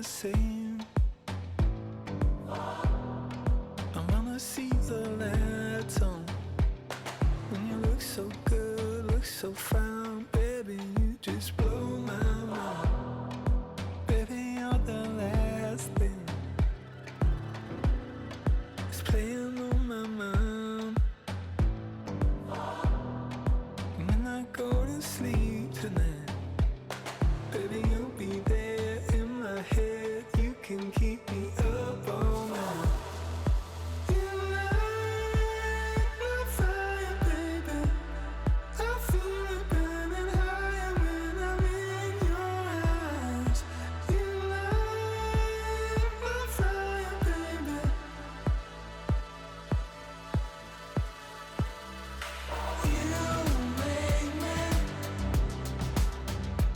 the same. I wanna see the lights on. When you look so good, look so fine, baby, you just blow my mind. Baby, you're the last thing that's playing on my mind. When I go to sleep tonight, baby, you'll be there in my head. You can keep me up all night. You light my fire, baby. I feel it burning higher when I'm in your eyes. You light my fire, baby. You make me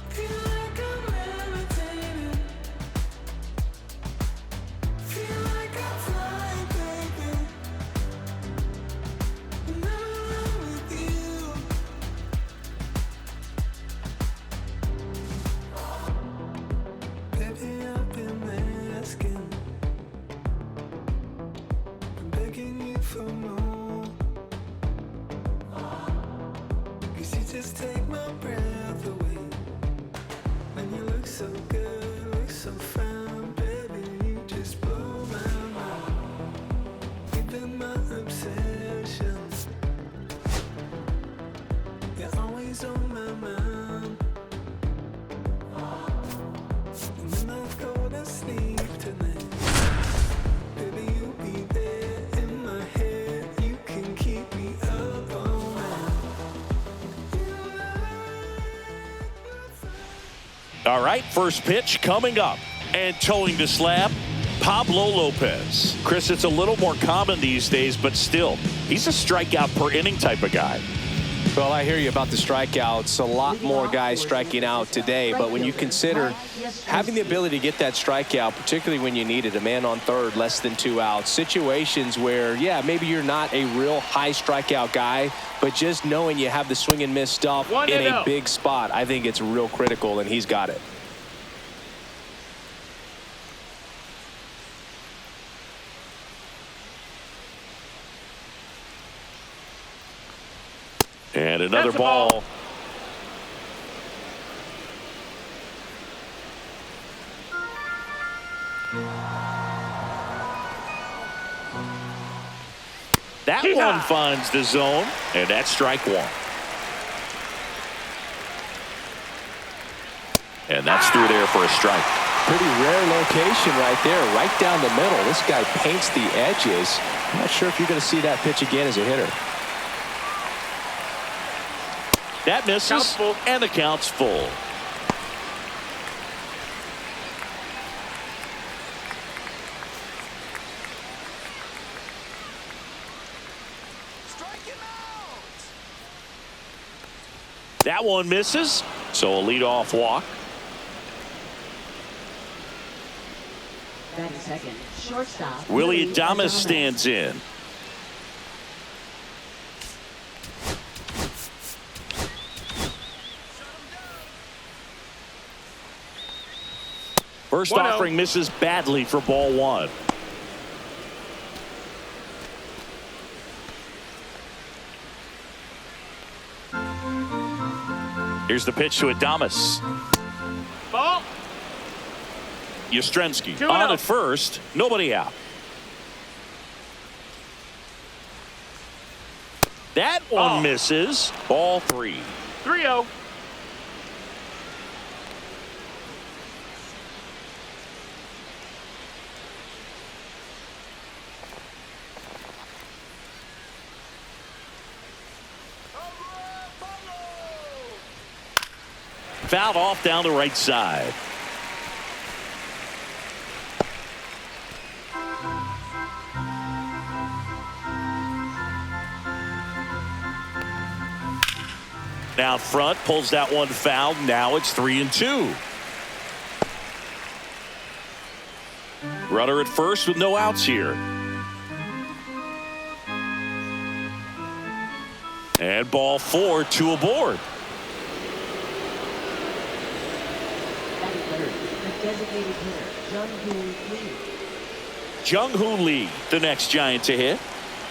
feel like I'm levitating. Feel like I'm flying, baby. When I'm with you. Baby, I've been asking, been begging you for more. 'Cause you just take my breath away. When you look so good, look so fine, baby, you just blow my mind. You've been my obsession. You're always on my mind. And when I go to sleep tonight, baby, you'll be there in my head. You can keep me up all night. You light my fire. All right, first pitch coming up. And towing the slab, Pablo Lopez. Chris, it's a little more common these days, but still, he's a strikeout per inning type of guy. Well, I hear you about the strikeouts. A lot more guys striking out today, but when you consider having the ability to get that strikeout, particularly when you need it, a man on third, less than 2 outs, situations where, yeah, maybe you're not a real high strikeout guy, but just knowing you have the swing and miss stuff in a big spot, I think it's real critical, and he's got it. And another ball. That one finds the zone, and that's strike one. And that's through there for a strike. Pretty rare location right there, right down the middle. This guy paints the edges. I'm not sure if you're going to see that pitch again as a hitter. That misses, and the count's full. That one misses, so a leadoff walk. Batting second, shortstop. Willie Adames stands in. First offering misses badly for ball one. Here's the pitch to Adames. Ball. Yastrzemski on at first, nobody out. That one misses. Ball three. 3-0. Fouled off down the right side. Now front, pulls that one foul. Now it's 3-2. Runner at first with no outs here. And ball four, 2 aboard. Batting third, Designated hitter, Jung-Hoo Lee. Jung-Hoo Lee, the next Giant to hit.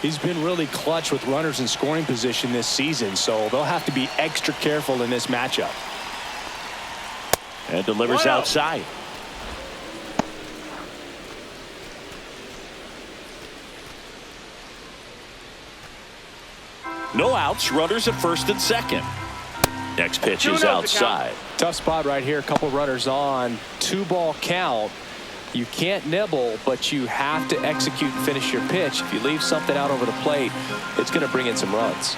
He's been really clutch with runners in scoring position this season, so they'll have to be extra careful in this matchup. And delivers outside. No outs, runners at first and second. Next pitch is outside. Tough spot right here. A couple runners on. 2-ball count. You can't nibble, but you have to execute and finish your pitch. If you leave something out over the plate, it's going to bring in some runs.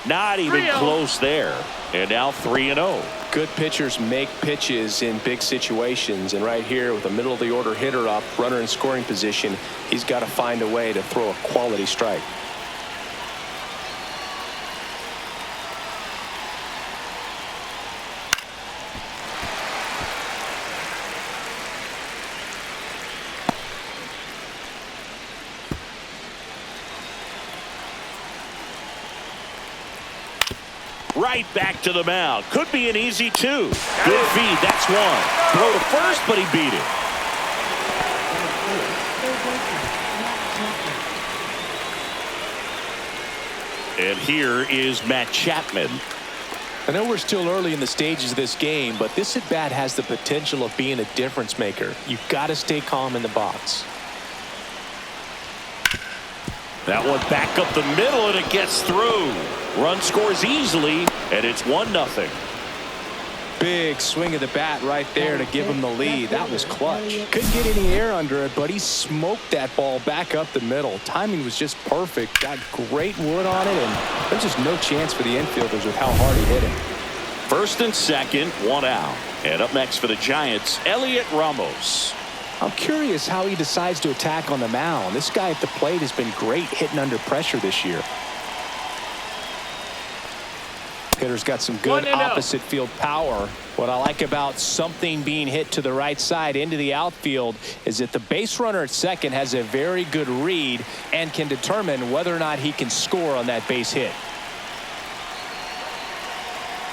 Not even close there. And now 3-0. Good pitchers make pitches in big situations, and right here with a middle of the order hitter up, runner in scoring position, he's got to find a way to throw a quality strike. Right back to the mound. Could be an easy 2. Good feed. That's 1. Throw to first, but he beat it. And here is Matt Chapman. I know we're still early in the stages of this game, but this at-bat has the potential of being a difference maker. You've got to stay calm in the box. That one back up the middle, and it gets through. Run scores easily, and it's 1-0. Big swing of the bat right there to give him the lead. That was clutch. Couldn't get any air under it, but he smoked that ball back up the middle. Timing was just perfect. Got great wood on it, and there's just no chance for the infielders with how hard he hit it. First and second, 1 out. And up next for the Giants, Elliot Ramos. I'm curious how he decides to attack on the mound. This guy at the plate has been great hitting under pressure this year. Hitter's got some good opposite field power. What I like about something being hit to the right side into the outfield is that the base runner at second has a very good read and can determine whether or not he can score on that base hit.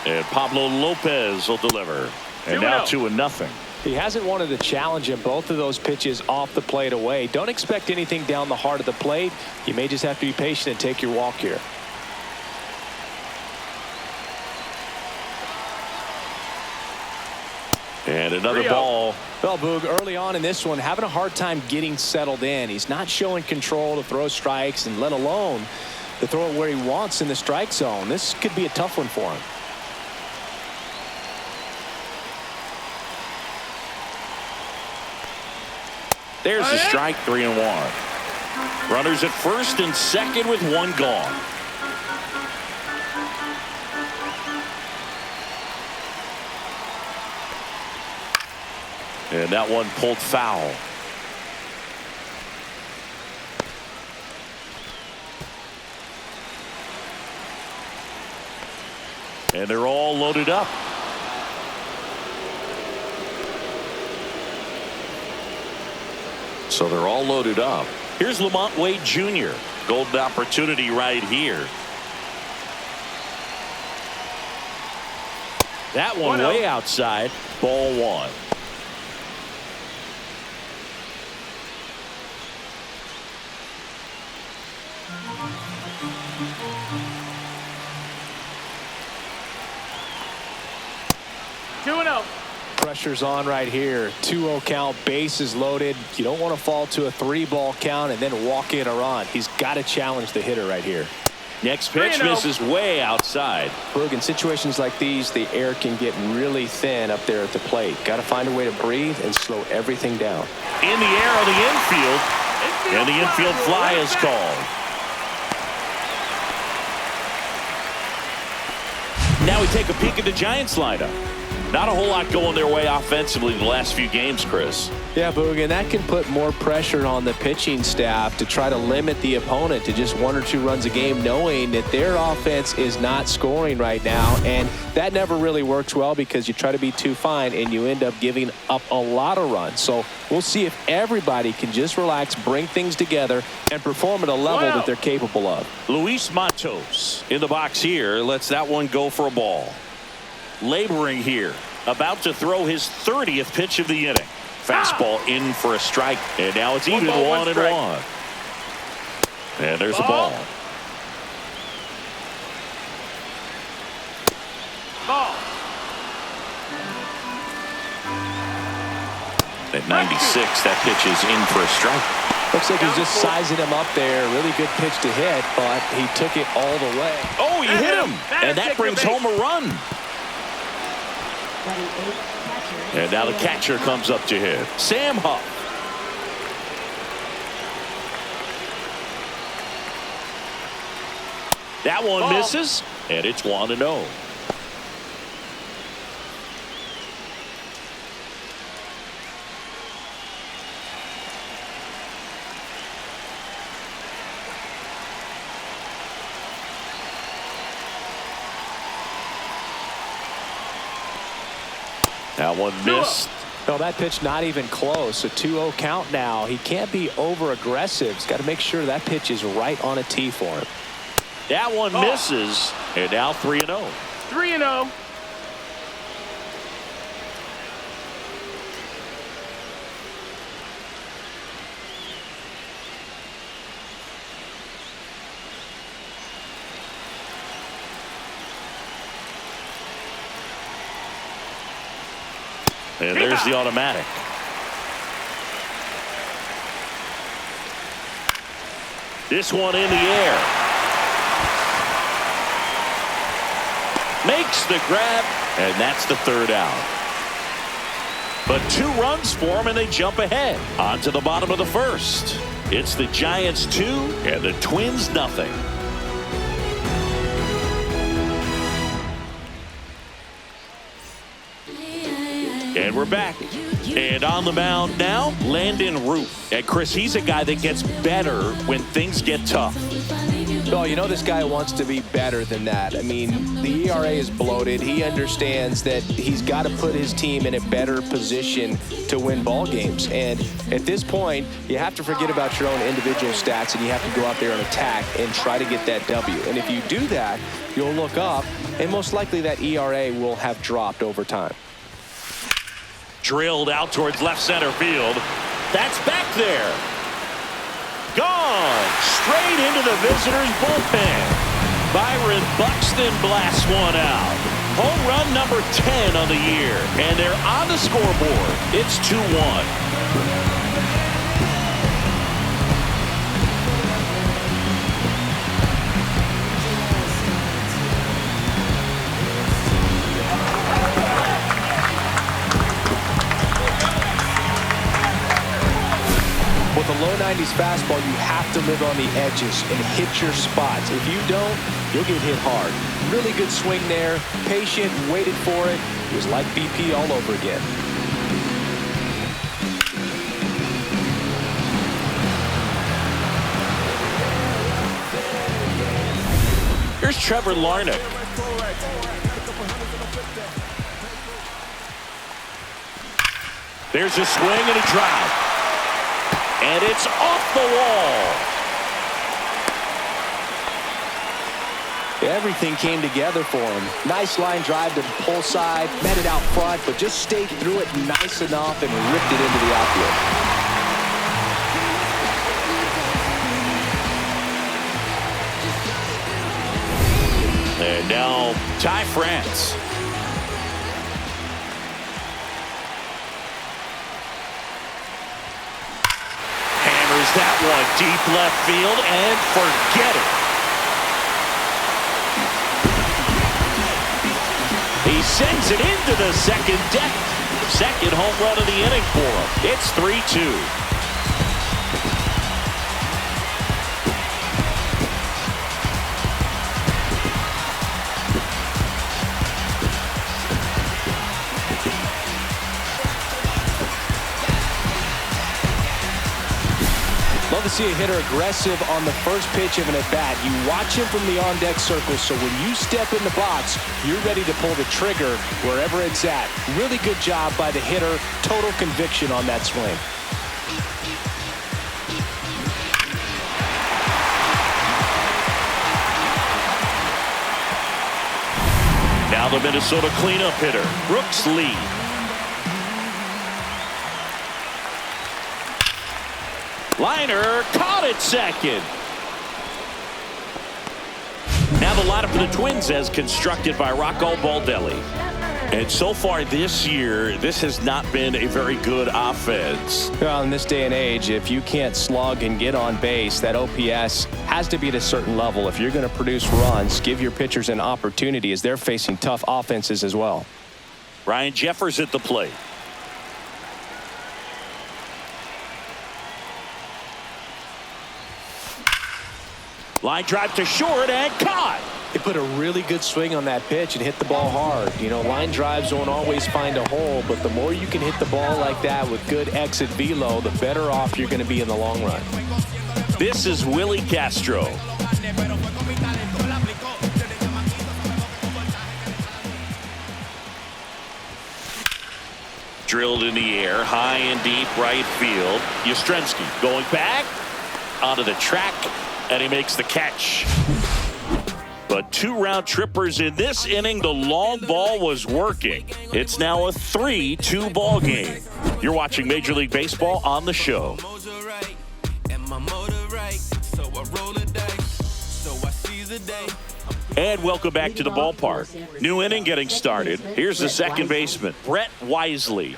And Pablo Lopez will deliver. And now 2-0. He hasn't wanted to challenge in both of those pitches off the plate away. Don't expect anything down the heart of the plate. You may just have to be patient and take your walk here. And another ball. Well, Boog, early on in this one, having a hard time getting settled in. He's not showing control to throw strikes, and let alone to throw it where he wants in the strike zone. This could be a tough one for him. There's the strike, 3-1. Runners at first and second with 1 gone. And that one pulled foul. And they're all loaded up. So they're all loaded up. Here's Lamont Wade Jr. Golden opportunity right here. That one way outside. Ball 1. Pressure's on right here. 2-0 count, bases loaded. You don't want to fall to a 3-ball count and then walk in a run. He's got to challenge the hitter right here. Next pitch misses way outside. Look, in situations like these, the air can get really thin up there at the plate. Got to find a way to breathe and slow everything down. In the air on the infield, and the infield fly is called. Now we take a peek at the Giants lineup. Not a whole lot going their way offensively the last few games, Chris. Yeah, Boog, and that can put more pressure on the pitching staff to try to limit the opponent to just 1 or 2 runs a game, knowing that their offense is not scoring right now. And that never really works well because you try to be too fine and you end up giving up a lot of runs. So we'll see if everybody can just relax, bring things together, and perform at a level that they're capable of. Luis Matos in the box here lets that one go for a ball. Laboring here, about to throw his 30th pitch of the inning. Fastball in for a strike, and now it's even 1-1. And there's a ball. At 96, that pitch is in for a strike. Looks like he's just sizing him up there. Really good pitch to hit, but he took it all the way. Oh, he hit him, and that brings home a run. And now the catcher comes up to him, Sam Huff. That one misses, and it's 1-0. That one missed. No, that pitch not even close. A 2-0 count now. He can't be over aggressive. He's got to make sure that pitch is right on a tee for him. That one misses, and now 3-0. 3-0. And there's the automatic. This one in the air. Makes the grab, and that's the 3rd out. But 2 runs for him, and they jump ahead. On to the bottom of the 1st. It's the Giants 2 and the Twins nothing. And we're back. And on the mound now, Landen Roupp. And Chris, he's a guy that gets better when things get tough. Oh, you know this guy wants to be better than that. I mean, the ERA is bloated. He understands that he's got to put his team in a better position to win ball games. And at this point, you have to forget about your own individual stats and you have to go out there and attack and try to get that W. And if you do that, you'll look up and most likely that ERA will have dropped over time. Drilled out towards left center field. That's back there. Gone straight into the visitors' bullpen. Byron Buxton blasts one out. Home run number 10 on the year. And they're on the scoreboard. It's 2-1. With a low 90s fastball, you have to live on the edges and hit your spots. If you don't, you'll get hit hard. Really good swing there. Patient, waited for it. It was like BP all over again. Here's Trevor Larnach. There's a swing and a drive. And it's off the wall. Everything came together for him. Nice line drive to the pull side, met it out front, but just stayed through it nice enough and ripped it into the outfield. And now Ty France. That one deep left field and forget it. He sends it into the second deck. Second home run of the inning for him. It's 3-2. to see a hitter aggressive on the first pitch of an at-bat. You watch him from the on-deck circle, so when you step in the box, you're ready to pull the trigger wherever it's at. Really good job by the hitter. Total conviction on that swing. Now the Minnesota cleanup hitter, Brooks Lee. Liner caught at second. Now the lineup for the Twins as constructed by Rocco Baldelli. And so far this year, this has not been a very good offense. Well, in this day and age, if you can't slug and get on base, that OPS has to be at a certain level. If you're going to produce runs, give your pitchers an opportunity as they're facing tough offenses as well. Ryan Jeffers at the plate. Line drive to short and caught. They put a really good swing on that pitch and hit the ball hard. You know, line drives don't always find a hole, but the more you can hit the ball like that with good exit velo, the better off you're going to be in the long run. This is Willie Castro. Drilled in the air, high and deep right field. Yastrzemski going back onto the track, and he makes the catch. But 2 round trippers in this inning. The long ball was working. It's now a 3-2 ball game. You're watching Major League Baseball on the show. And welcome back to the ballpark. New inning getting started. Here's the second baseman, Brett Wisely,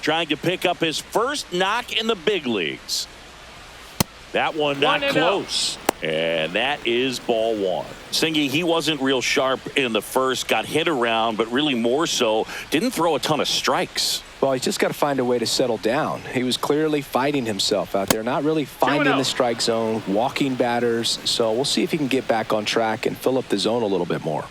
trying to pick up his first knock in the big leagues. That one not close. And that is ball one. Singy, he wasn't real sharp in the first, got hit around, but really more so, didn't throw a ton of strikes. Well, he's just got to find a way to settle down. He was clearly fighting himself out there, not really finding the strike zone, walking batters. So we'll see if he can get back on track and fill up the zone a little bit more.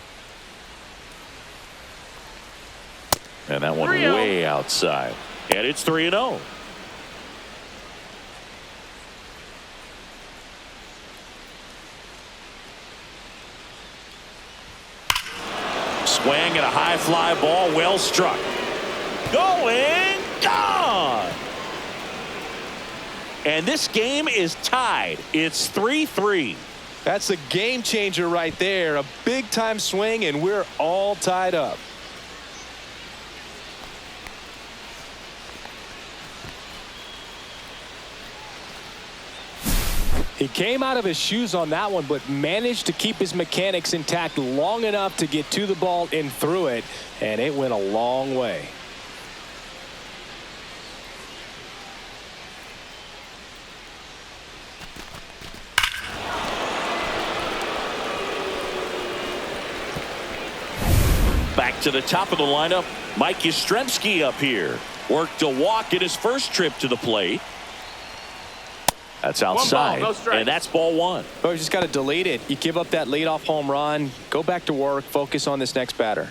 And that one way outside. And it's 3-0. Swing and a high fly ball, well struck. Going, gone. And this game is tied. It's 3-3. That's a game changer right there. A big time swing, and we're all tied up. He came out of his shoes on that one, but managed to keep his mechanics intact long enough to get to the ball and through it, and it went a long way. Back to the top of the lineup, Mike Yastrzemski up here. Worked a walk in his first trip to the plate. That's outside, and that's ball one. Oh, you just got to delete it. You give up that leadoff home run, go back to work, focus on this next batter.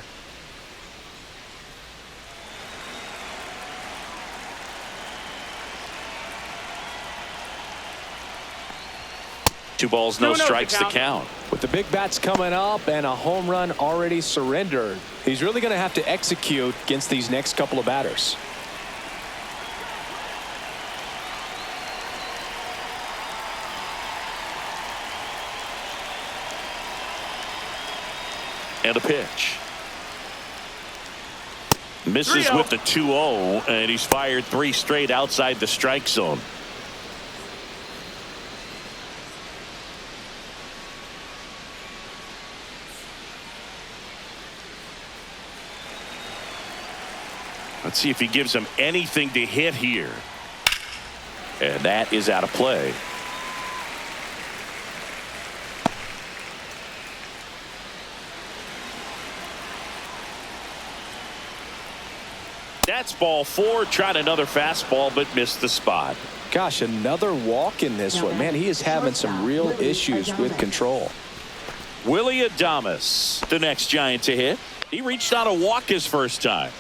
Two balls, no strikes to count. With the big bats coming up and a home run already surrendered, he's really going to have to execute against these next couple of batters. And a pitch. Misses with the 2-0, and he's fired 3 straight outside the strike zone. Let's see if he gives him anything to hit here. And that is out of play. That's ball 4. Tried another fastball, but missed the spot. Gosh, another walk in this one. Man, he is having some real issues with control. Willie Adames, the next Giant to hit. He reached out a walk his first time.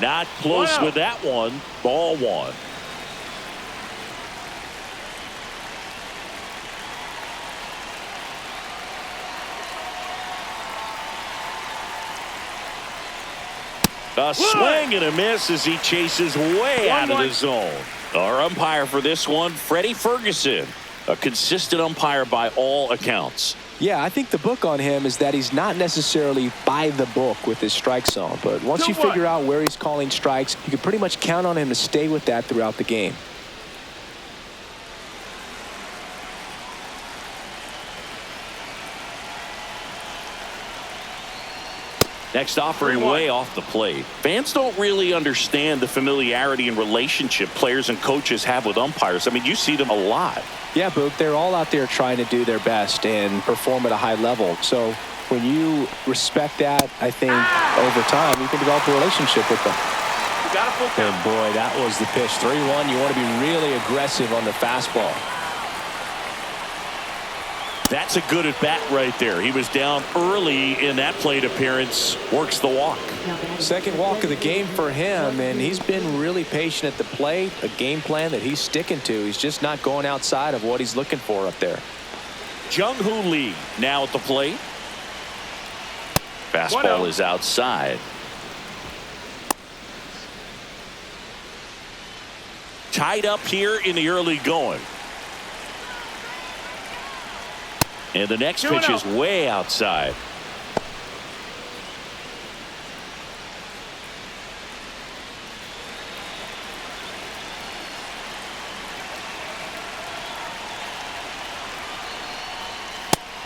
Not close with that one. Ball one. A swing and a miss as he chases way out of the zone. Our umpire for this one, Freddie Ferguson, a consistent umpire by all accounts. Yeah, I think the book on him is that he's not necessarily by the book with his strike zone. But once you figure out where he's calling strikes, you can pretty much count on him to stay with that throughout the game. Next offering way off the plate. Fans don't really understand the familiarity and relationship players and coaches have with umpires. I mean, you see them a lot. Yeah, Boog, they're all out there trying to do their best and perform at a high level. So when you respect that, I think over time you can develop a relationship with them. You got a full count. And boy, that was the pitch. 3-1. You want to be really aggressive on the fastball. That's a good at bat right there. He was down early in that plate appearance. Works the walk. Second walk of the game for him, and he's been really patient at the plate. A game plan that he's sticking to. He's just not going outside of what he's looking for up there. Jung-Hoo Lee now at the plate. Fastball is outside. Tied up here in the early going. And the next pitch is way outside.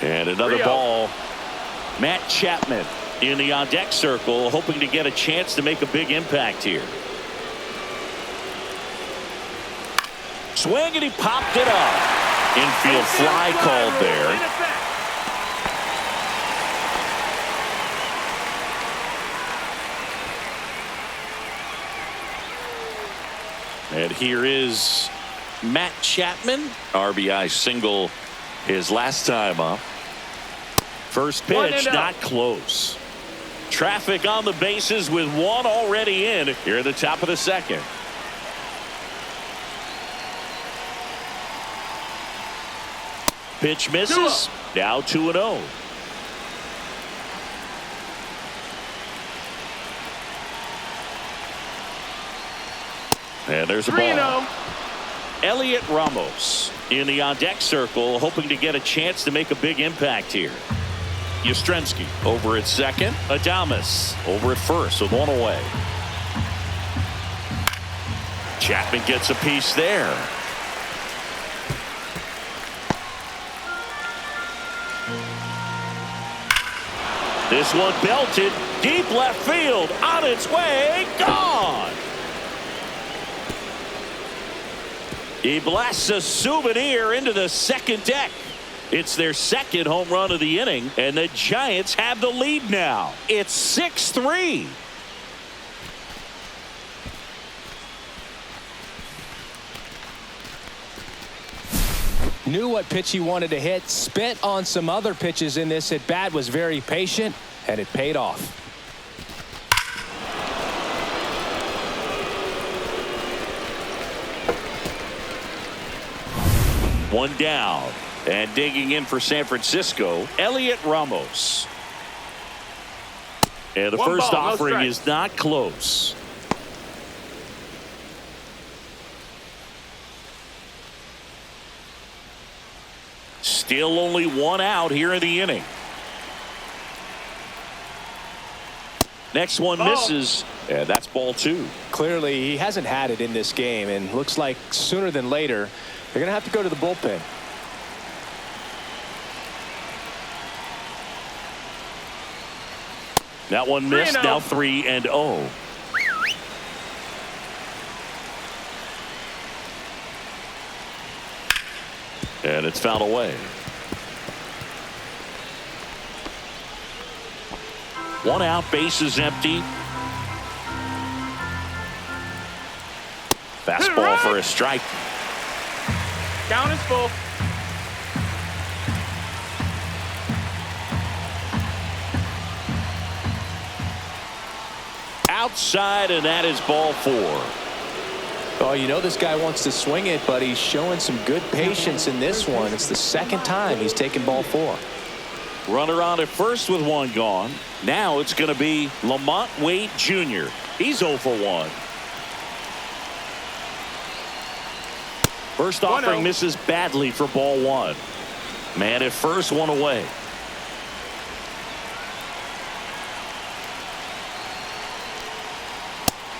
And another ball. Matt Chapman in the on-deck circle, hoping to get a chance to make a big impact here. Swing, and he popped it up. Infield fly called there. And here is Matt Chapman. RBI single his last time up. First pitch not close. Traffic on the bases with one already in here at the top of the second. Pitch misses. Now 2-0. And there's a ball. Elliot Ramos in the on-deck circle, hoping to get a chance to make a big impact here. Yastrzemski over at second. Adames over at first with one away. Chapman gets a piece there. This one belted deep left field, on its way, gone. He blasts a souvenir into the second deck. It's their second home run of the inning, and the Giants have the lead now. It's 6-3. Knew what pitch he wanted to hit, spent on some other pitches in this at bat, was very patient, and it paid off. One down, and digging in for San Francisco, Elliot Ramos. And the first offering is not close. Still only one out here in the inning. Next one misses, and that's ball two. Clearly, he hasn't had it in this game, and looks like sooner than later, they're going to have to go to the bullpen. That one missed, now 3-0. And it's fouled away. One out, bases empty. Fastball for a strike. Count is full. outside, and that is ball 4. Oh, you know this guy wants to swing it, but he's showing some good patience in this one. It's the second time he's taken ball 4. Runner on at first with 1 gone. Now it's going to be Lamont Wade Jr. He's 0 for 1. First offering misses badly for ball 1. Man at first, 1 away.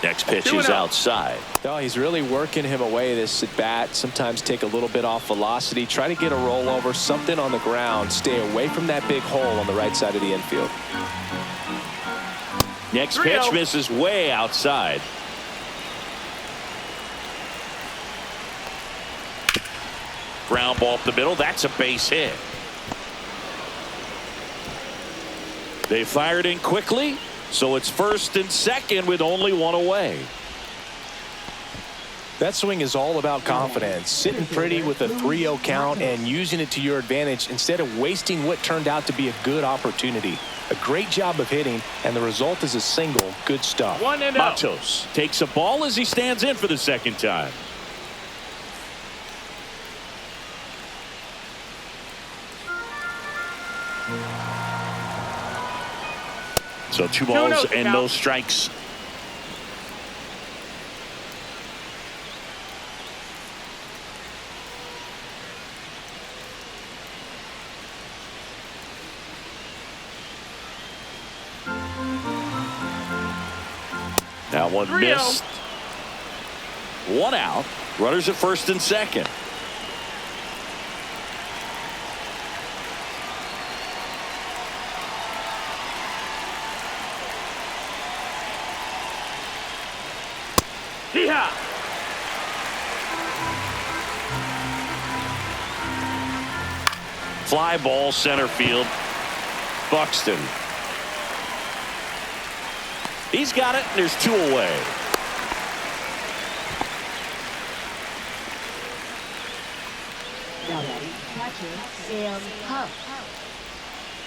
Next pitch is outside. Oh, he's really working him away this at bat. Sometimes take a little bit off velocity. Try to get a rollover, something on the ground. Stay away from that big hole on the right side of the infield. Next pitch misses way outside. Ground ball up the middle. That's a base hit. They fired in quickly. So it's first and second with only 1 away. That swing is all about confidence. Sitting pretty with a 3-0 count and using it to your advantage instead of wasting what turned out to be a good opportunity. A great job of hitting, and the result is a single. Good stuff. Matos takes a ball as he stands in for the second time. So 2 balls and no strikes. That one missed. 1 out. Runners at first and second. Fly ball center field. Buxton. He's got it, and there's 2 away.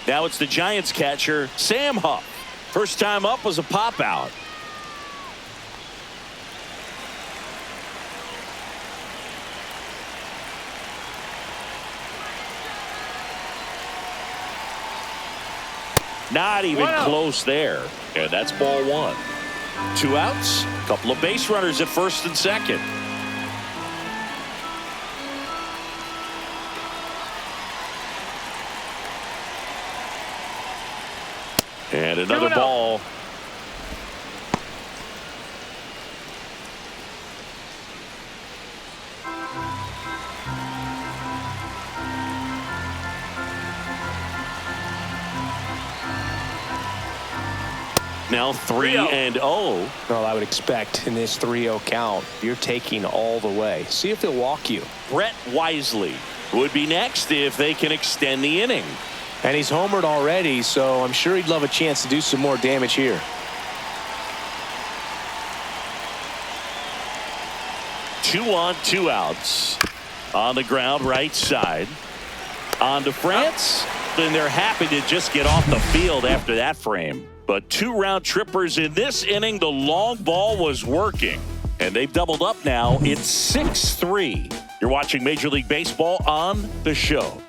Now it's the Giants catcher, Sam Huff. First time up was a pop out. Not even close there. And that's ball 1. 2 outs. Couple of base runners at first and second. And another ball. Now 3-0. Well, I would expect in this 3-0 count, you're taking all the way. See if he'll walk you. Brett Wisely would be next if they can extend the inning. And he's homered already, so I'm sure he'd love a chance to do some more damage here. 2 on, 2 outs. On the ground, right side. On to France. And they're happy to just get off the field after that frame. But 2 round trippers in this inning. The long ball was working. And they've doubled up now. It's 6-3. You're watching Major League Baseball on The Show.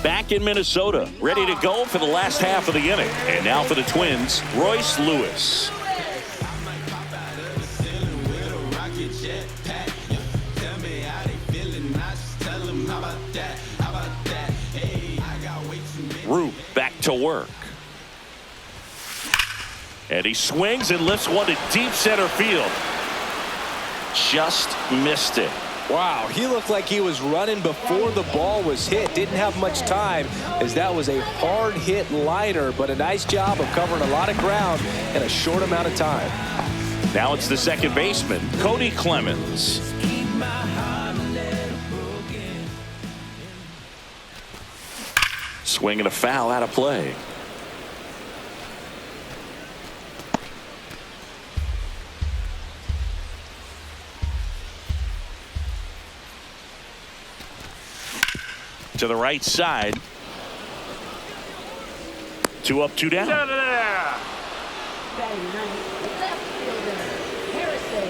Back in Minnesota, ready to go for the last half of the inning. And now for the Twins, Royce Lewis. Roupp back to work. And he swings and lifts one to deep center field. Just missed it. Wow, he looked like he was running before the ball was hit. Didn't have much time as that was a hard hit liner, but a nice job of covering a lot of ground in a short amount of time. Now it's the second baseman, Cody Clemens. Swinging a foul out of play. To the right side. 2 up, 2 down. Down there. Batting ninth, left fielder, Harrison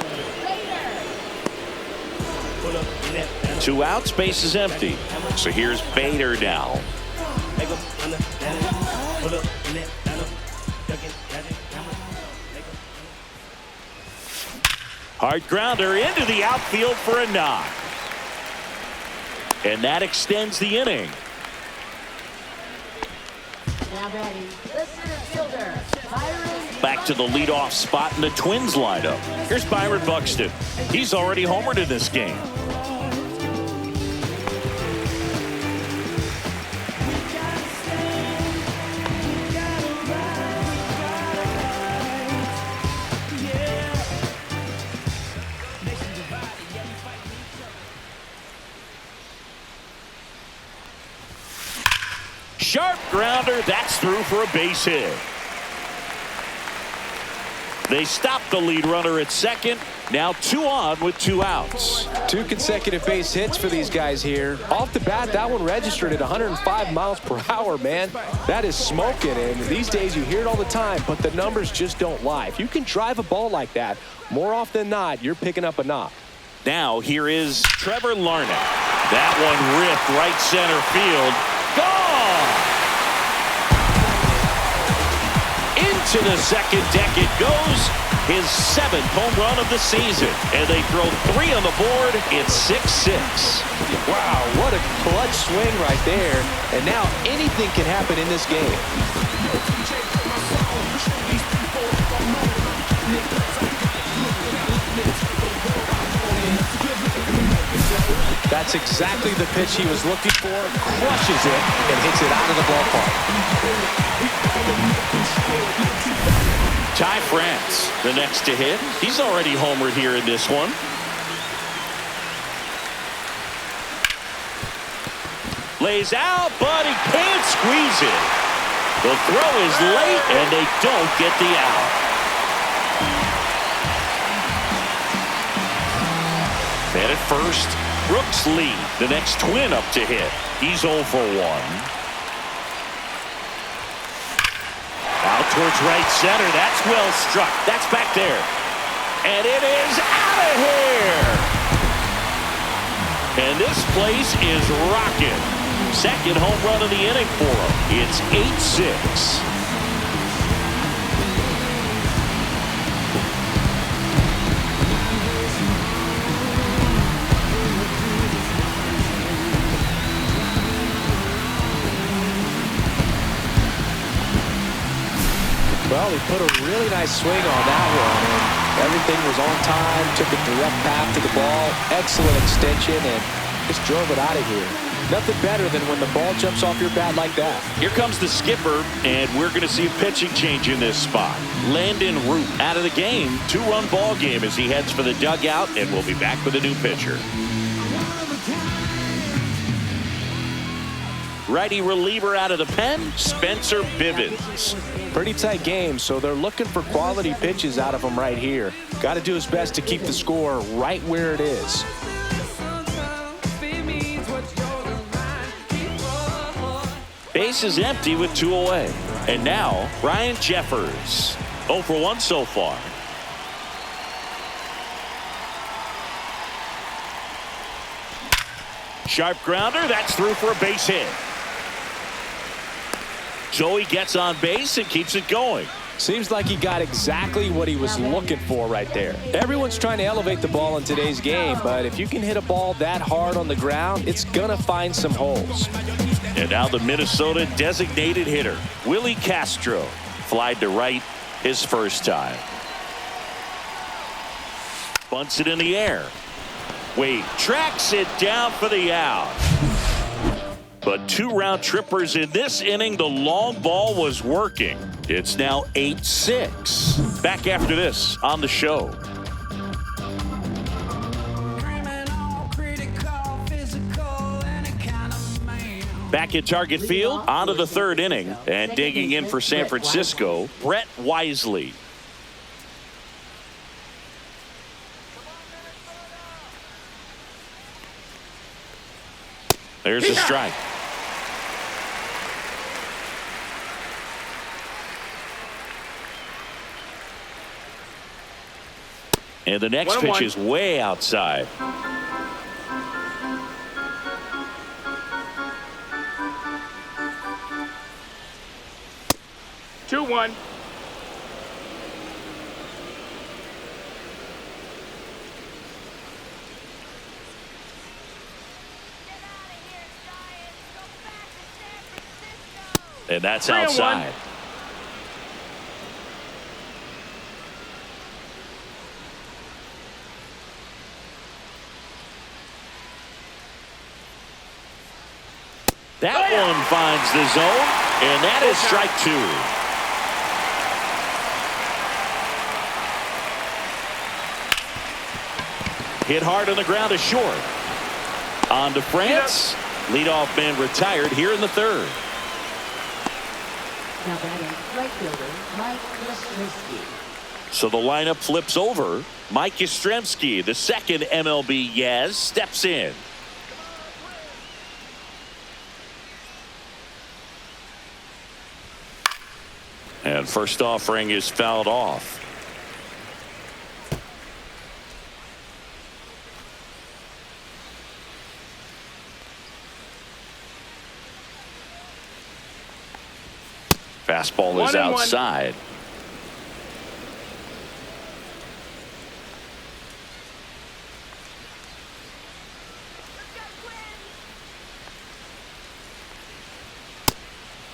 Bader. 2 outs, base is empty. So here's Bader now. Hard grounder into the outfield for a knock. And that extends the inning. Now batting, the center fielder, Byron. Back to the leadoff spot in the Twins lineup. Here's Byron Buxton. He's already homered in this game. Sharp grounder, that's through for a base hit. They stop the lead runner at second. Now 2 on with 2 outs. 2 consecutive base hits for these guys here. Off the bat, that one registered at 105 miles per hour, man. That is smoking, and these days you hear it all the time, but the numbers just don't lie. If you can drive a ball like that, more often than not, you're picking up a knock. Now here is Trevor Larnach. That one ripped right center field. Gone! Into the second deck it goes. His 7th home run of the season. And they throw 3 on the board. It's 6-6. Wow, what a clutch swing right there. And now anything can happen in this game. That's exactly the pitch he was looking for. Crushes it and hits it out of the ballpark. Ty France, the next to hit. He's already homered here in this one. Lays out, but he can't squeeze it. The throw is late, and they don't get the out. And at first, Brooks lead. The next Twin up to hit. He's 0 for 1. Out towards right center. That's well struck. That's back there. And it is out of here. And this place is rocking. Second home run of the inning for him. It's 8-6. Well, he put a really nice swing on that one, and everything was on time, took a direct path to the ball, excellent extension, and just drove it out of here. Nothing better than when the ball jumps off your bat like that. Here comes the skipper, and we're going to see a pitching change in this spot. Landen Roupp out of the game. 2-run ball game as he heads for the dugout, and we'll be back with a new pitcher. Righty reliever out of the pen, Spencer Bivens. Pretty tight game, so they're looking for quality pitches out of him right here. Got to do his best to keep the score right where it is. Base is empty with 2 away. And now, Ryan Jeffers. 0 for 1 so far. Sharp grounder, that's through for a base hit. Joey gets on base and keeps it going. Seems like he got exactly what he was looking for right there. Everyone's trying to elevate the ball in today's game, but if you can hit a ball that hard on the ground, it's gonna find some holes. And now the Minnesota designated hitter, Willie Castro, flied to right his first time. Bunts it in the air. Wade tracks it down for the out. But 2 round trippers in this inning. The long ball was working. It's now 8-6. Back after this on the show. Back at Target Field, on to the 3rd inning. And digging in for San Francisco, Brett Wisely. There's the strike. And the next pitch is way outside. 2-1. And that's outside. That one finds the zone, and that is strike 2. Hit hard on the ground to short. On to France. Leadoff man retired here in the third. Now batting, right fielder, Mike Yastrzemski. So the lineup flips over. Mike Yastrzemski, the second MLB Yaz, steps in. And first offering is fouled off. Fastball is outside.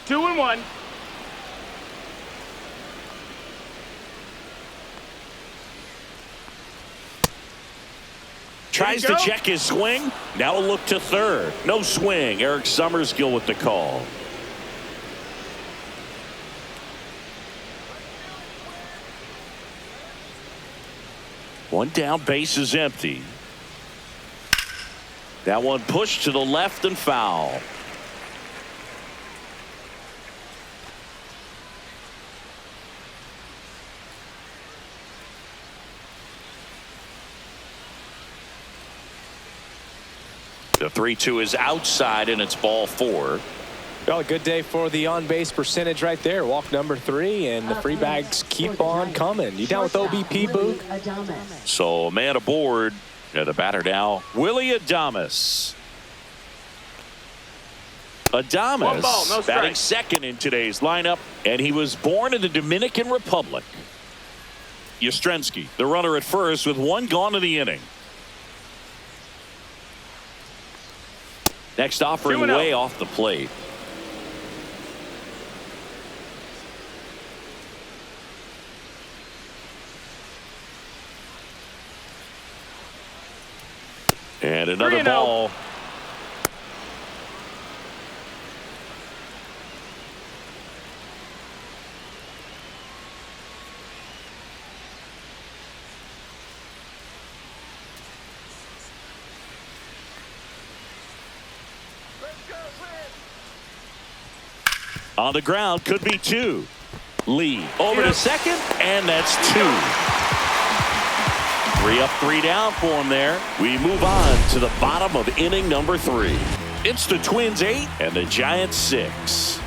Two and one. Tries to check his swing. Now a look to third. No swing. Eric Summerskill with the call. One down, base is empty. That one pushed to the left and foul. The 3-2 is outside, and it's ball 4. Well, a good day for the on-base percentage right there. Walk number 3, and the free bags keep on coming. You down with OBP, Boog? So a man aboard. The batter now, Willie Adames. Adames batting second in today's lineup, and he was born in the Dominican Republic. Yastrzemski, the runner at first with one gone in the inning. Next offering way off the plate. And another ball. On the ground, could be 2. Lee over to second, and that's 2. 3 up, 3 down for him there. We move on to the bottom of inning number 3. It's the Twins 8 and the Giants 6.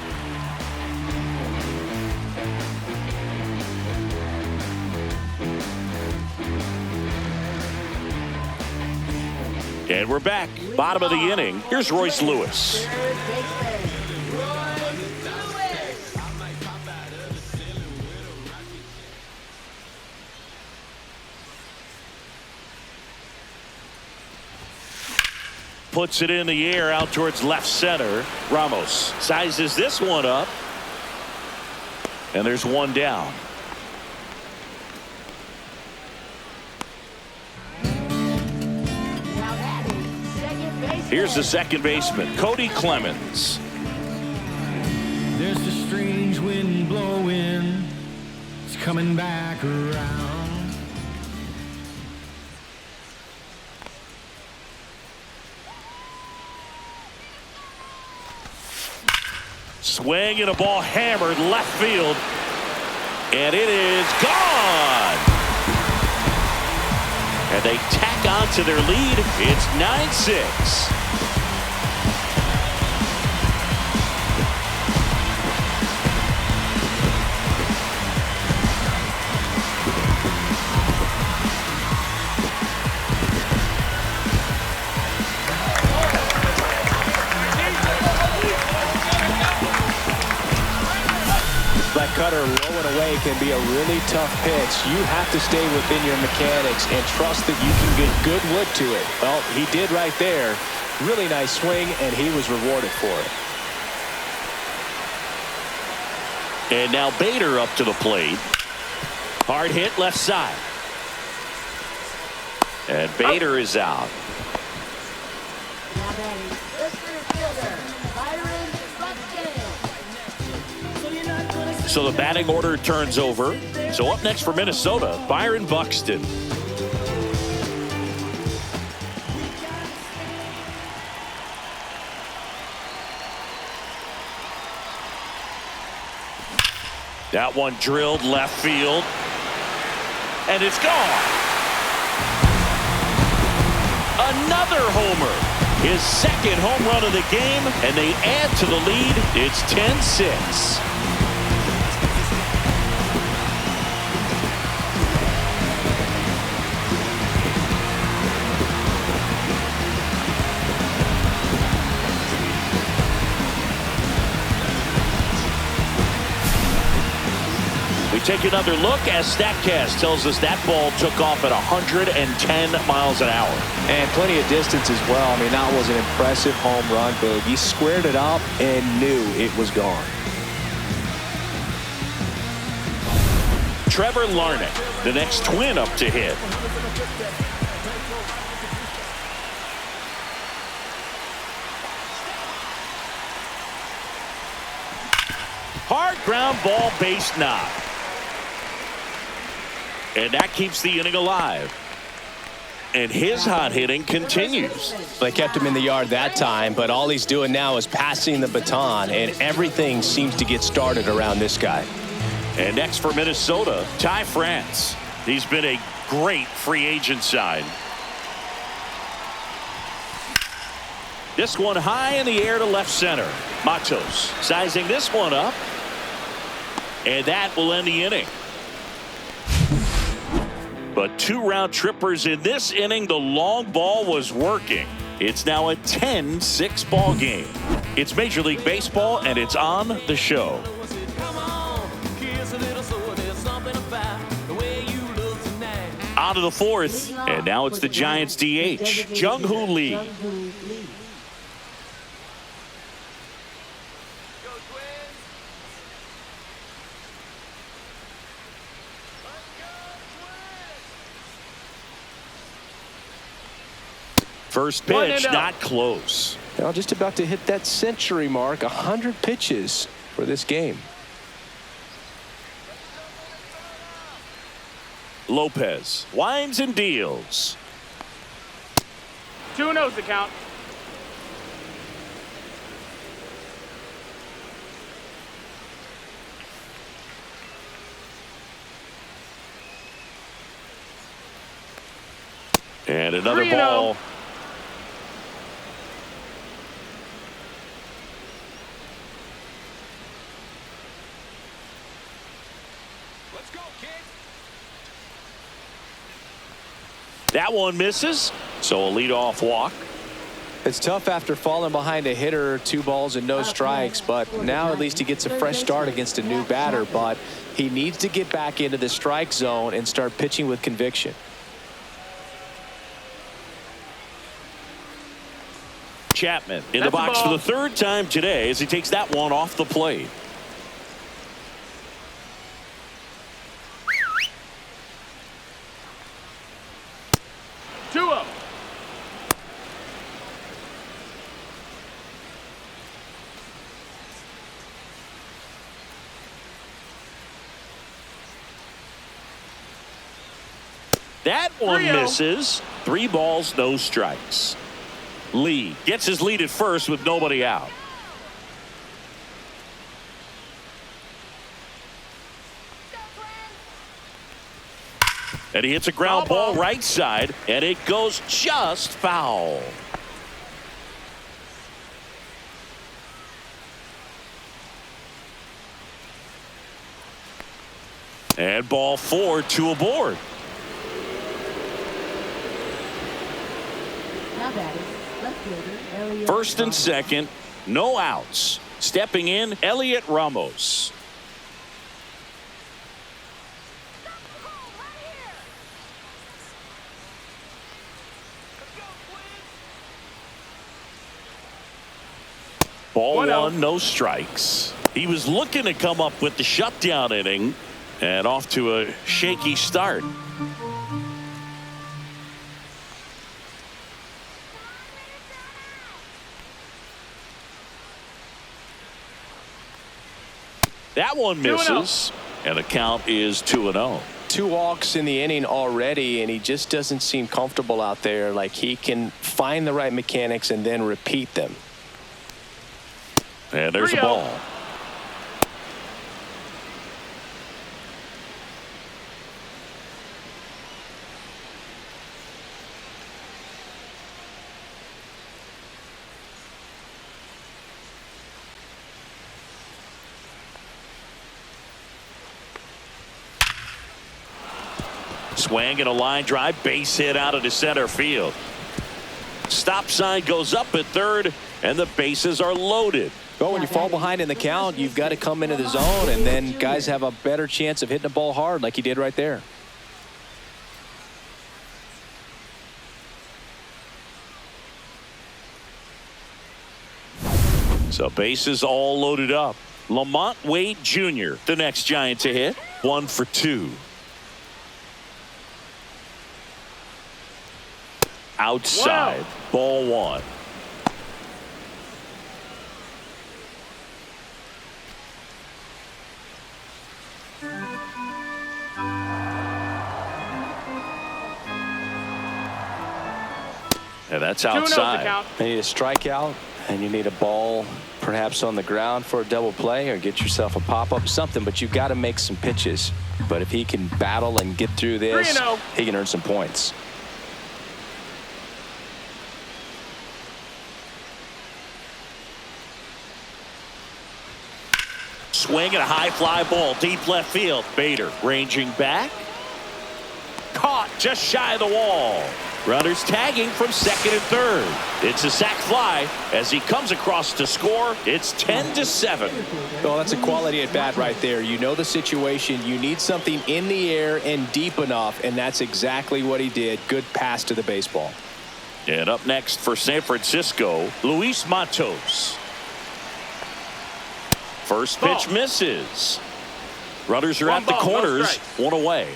And we're back. Bottom of the inning. Here's Royce Lewis. Puts it in the air out towards left center. Ramos sizes this one up. And there's one down. Here's the second baseman, Cody Clemens. There's a strange wind blowing. It's coming back around. Swing and a ball hammered left field. And it is gone. And they tack on to their lead. It's 9-6. cutter low and away can be a really tough pitch. You have to stay within your mechanics and trust that you can get good wood to it. Well, he did right there. Really nice swing, and he was rewarded for it. And now Bader up to the plate. Hard hit left side. And Bader is out. Now batting, the center fielder, Byron Buxton. So the batting order turns over. So up next for Minnesota, Byron Buxton. That one drilled left field. And it's gone. Another homer. His second home run of the game, and they add to the lead. It's 10-6. Take another look as StatCast tells us that ball took off at 110 miles an hour. And plenty of distance as well. I mean, that was an impressive home run, Boog. He squared it up and knew it was gone. Trevor Larnach, the next Twin up to hit. Hard ground ball, base knock. And that keeps the inning alive. And his hot hitting continues. They kept him in the yard that time, but all he's doing now is passing the baton, and everything seems to get started around this guy. And next for Minnesota, Ty France. He's been a great free agent sign. This one high in the air to left center. Matos sizing this one up. And that will end the inning. But two round trippers in this inning. The long ball was working. It's now a 10-6 ball game. It's Major League Baseball, and it's on the show. On to the fourth, and now it's the Giants DH, Jung-Hoo Lee. First pitch, not close. Now just about to hit that century mark, 100 pitches for this game. Lopez winds and deals. 2-0's the count. And another 3-0. ball. That one misses, so a leadoff walk. It's tough after falling behind a hitter, 2 balls and no strikes, but now at least he gets a fresh start against a new batter, but he needs to get back into the strike zone and start pitching with conviction. Chapman in the box for the third time today as he takes that one off the plate. That one misses. 3 balls, no strikes. Lee gets his lead at first with nobody out. And he hits a ground ball right side, and it goes just foul. And ball 4, 2 aboard. First and second, no outs. Stepping in, Elliot Ramos. Ball 1-0. one, no strikes. He was looking to come up with the shutdown inning, and off to a shaky start. That one misses, and the count is 2-0. 2 walks in the inning already, and he just doesn't seem comfortable out there. Like he can find the right mechanics and then repeat them. And there's a 3-0. ball. Swing and a line drive, base hit out into center field. Stop sign goes up at third, and the bases are loaded. Well, when you fall behind in the count, you've got to come into the zone, and then guys have a better chance of hitting the ball hard like he did right there. So bases all loaded up. Lamont Wade Jr., the next Giant to hit. 1 for 2. Outside. Ball one. And that's 2-0 the outside. count. You need a strikeout, and you need a ball perhaps on the ground for a double play, or get yourself a pop-up, something, but you've got to make some pitches. But if he can battle and get through this, 3-0. he can earn some points. Swing and a high fly ball deep left field. Bader ranging back. Caught just shy of the wall. Runners tagging from second and third. It's a sac fly as he comes across to score. It's 10-7. Well, that's a quality at bat right there. You know the situation. You need something in the air and deep enough, and that's exactly what he did. Good pass to the baseball. And up next for San Francisco, Luis Matos. First pitch misses. Runners are at the corners. 1 away.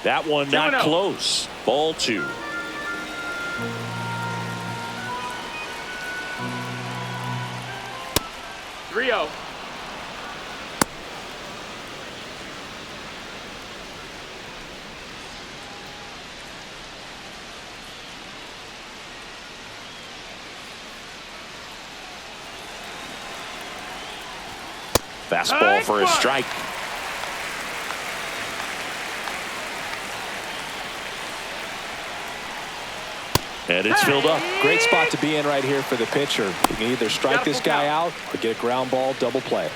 That one not close. Ball 2. Rio. Fastball for a strike. And it's filled up. Great spot to be in right here for the pitcher. You can either strike this guy out or get a ground ball double play.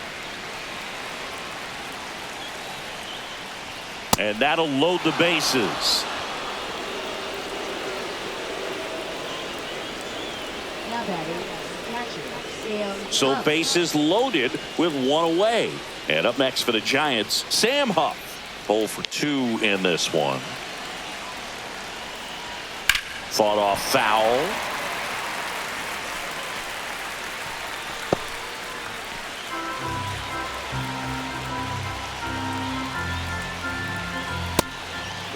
And that'll load the bases. Now batting, catcher, Sam So Huff. bases loaded with 1 away. And up next for the Giants, Sam Huff. 0 for 2 in this one. Fought off foul.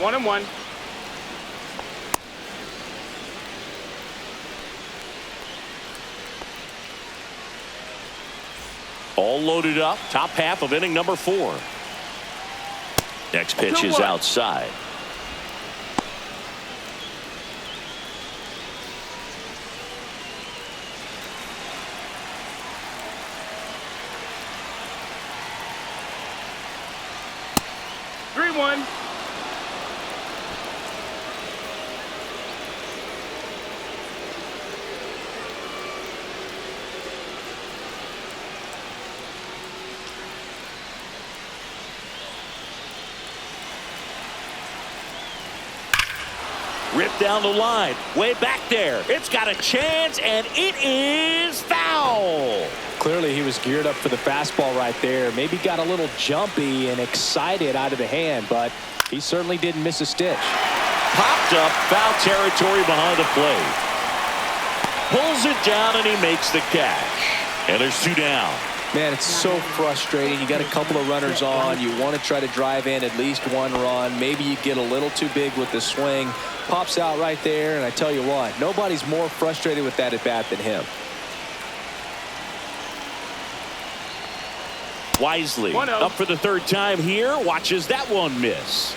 One and one. All loaded up. Top half of inning number 4. Next pitch is 2-1. outside. One. Ripped down the line. Way back there. It's got a chance, and it is foul. Clearly he was geared up for the fastball right there. Maybe got a little jumpy and excited out of the hand, but he certainly didn't miss a stitch. Popped up, foul territory behind the plate. pulls it down, and he makes the catch. And there's 2 down. Man, it's so frustrating. You got a couple of runners on. You want to try to drive in at least 1 run. Maybe you get a little too big with the swing. Pops out right there, and I tell you what, nobody's more frustrated with that at bat than him. Wisely up for the 3rd time here. Watches that one miss.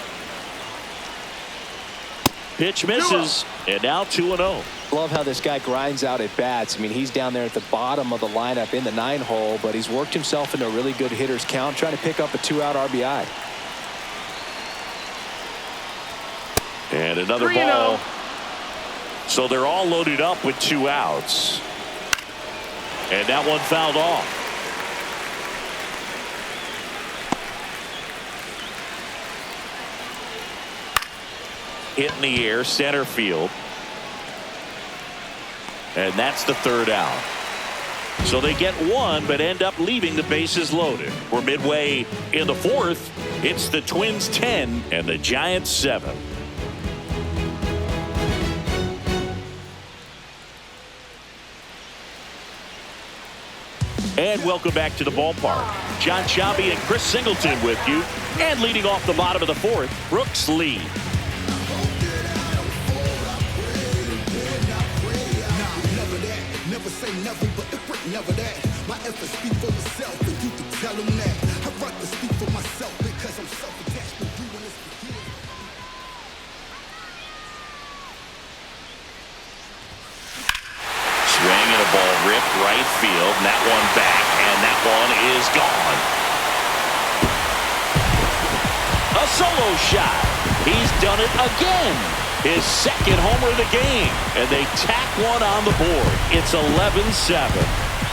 Pitch misses, and now 2-0. Love how this guy grinds out at bats. I mean, he's down there at the bottom of the lineup in the 9-hole, but he's worked himself into a really good hitter's count, trying to pick up a 2-out RBI. And another ball. So they're all loaded up with 2 outs. And that one fouled off. Hit in the air, center field. And that's the 3rd out. So they get 1, but end up leaving the bases loaded. We're midway in the 4th. It's the Twins 10 and the Giants 7. And welcome back to the ballpark. John Sciambi and Chris Singleton with you. And leading off the bottom of the 4th, Brooks Lee. Never say never, but if it never that. My efforts speak for myself, and you can tell them that. I'd rather speak for myself because I'm self-attached to you when it's beginning. Swing and a ball ripped right field, and that one back, and that one is gone. A solo shot. He's done it again. His 2nd homer of the game, and they tack one on the board. It's 11-7.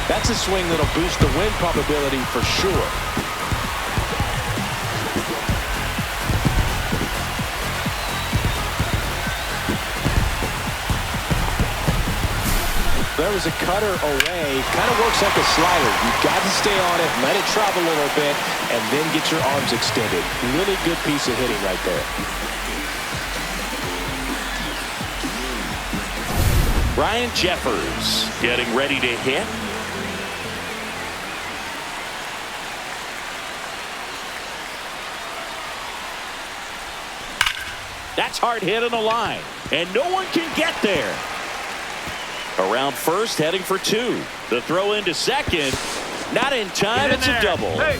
That's a swing that'll boost the win probability for sure. There was a cutter away. Kind of works like a slider. You've got to stay on it, let it travel a little bit, and then get your arms extended. Really good piece of hitting right there. Ryan Jeffers getting ready to hit. That's hard hit on the line, and no one can get there. Around first, heading for 2. The throw into second, not in time. It's a double. Hey.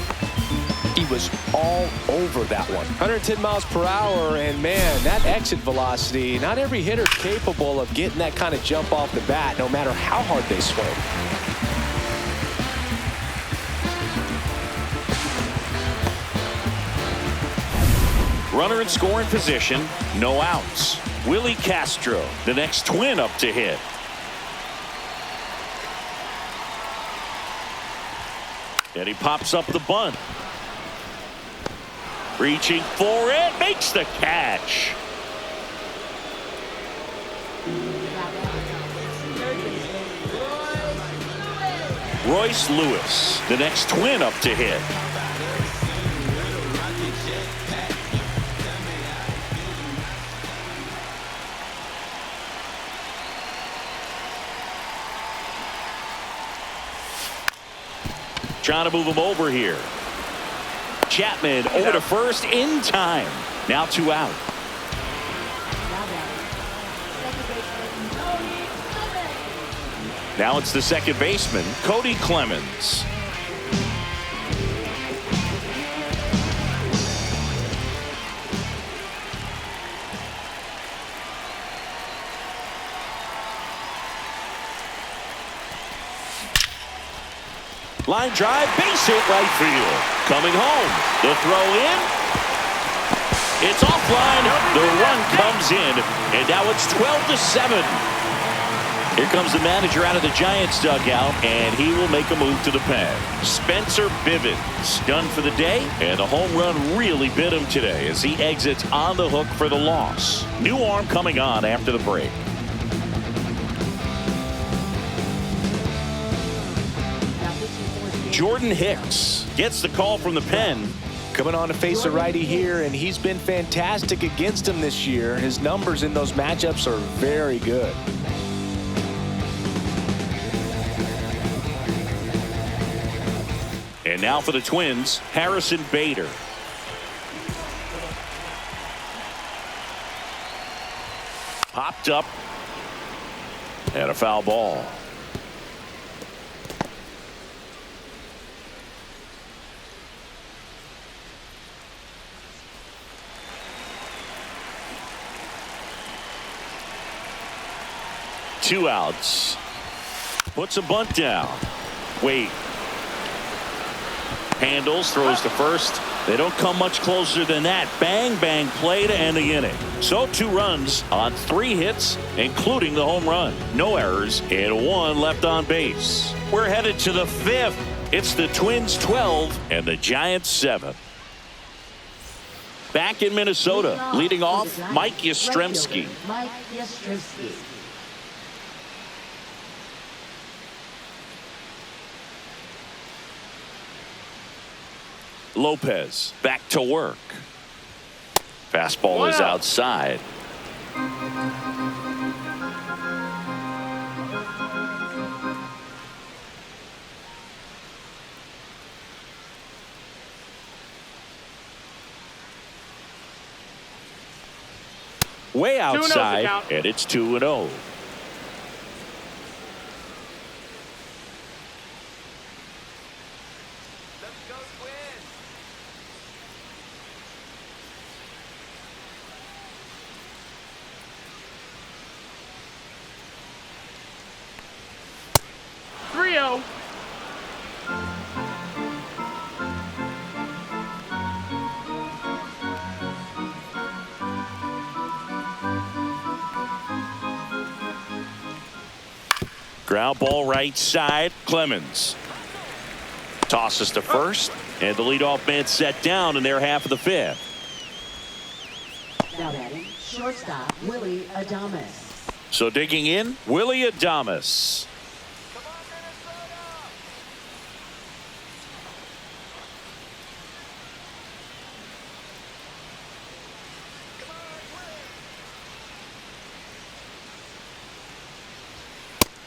He was all over that one. 110 miles per hour, and man, that exit velocity, not every hitter's capable of getting that kind of jump off the bat, no matter how hard they swing. Runner in scoring position, no outs. Willie Castro, the next Twin up to hit. And he pops up the bunt. Reaching for it, makes the catch. Royce Lewis, the next Twin up to hit. Trying to move him over here. Chapman over to first in time. Now 2 out. Now it's the second baseman, Cody Clemens. Line drive, base hit right field. Coming home. The throw in. It's offline. The run comes in. And now it's 12-7. Here comes the manager out of the Giants dugout, and he will make a move to the pen. Spencer Bivens done for the day, and the home run really bit him today as he exits on the hook for the loss. New arm coming on after the break. Jordan Hicks gets the call from the pen. Coming on to face a righty here, and he's been fantastic against him this year. His numbers in those matchups are very good. And now for the Twins, Harrison Bader. Popped up. And a foul ball. Two outs. Puts a bunt down. Wait. Handles, throws to first. They don't come much closer than that. Bang, bang play to end the inning. So 2 runs on 3 hits, including the home run. No errors and 1 left on base. We're headed to the 5th. It's the Twins 12 and the Giants 7. Back in Minnesota, leading off, Mike Yastrzemski. Mike Yastrzemski. Lopez back to work. Fastball is outside. Way outside, and it's 2-0. Ground ball right side. Clemens tosses to first, and the leadoff man set down in their half of the 5th. Now batting, shortstop Willie Adames. So digging in, Willie Adames.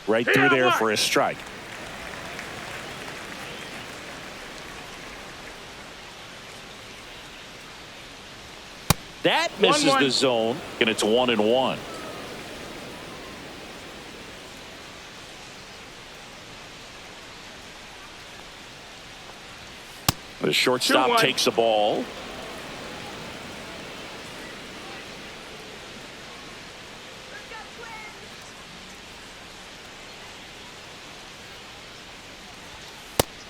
Right through there for a strike. That misses the zone, and it's 1-1. The shortstop takes the ball.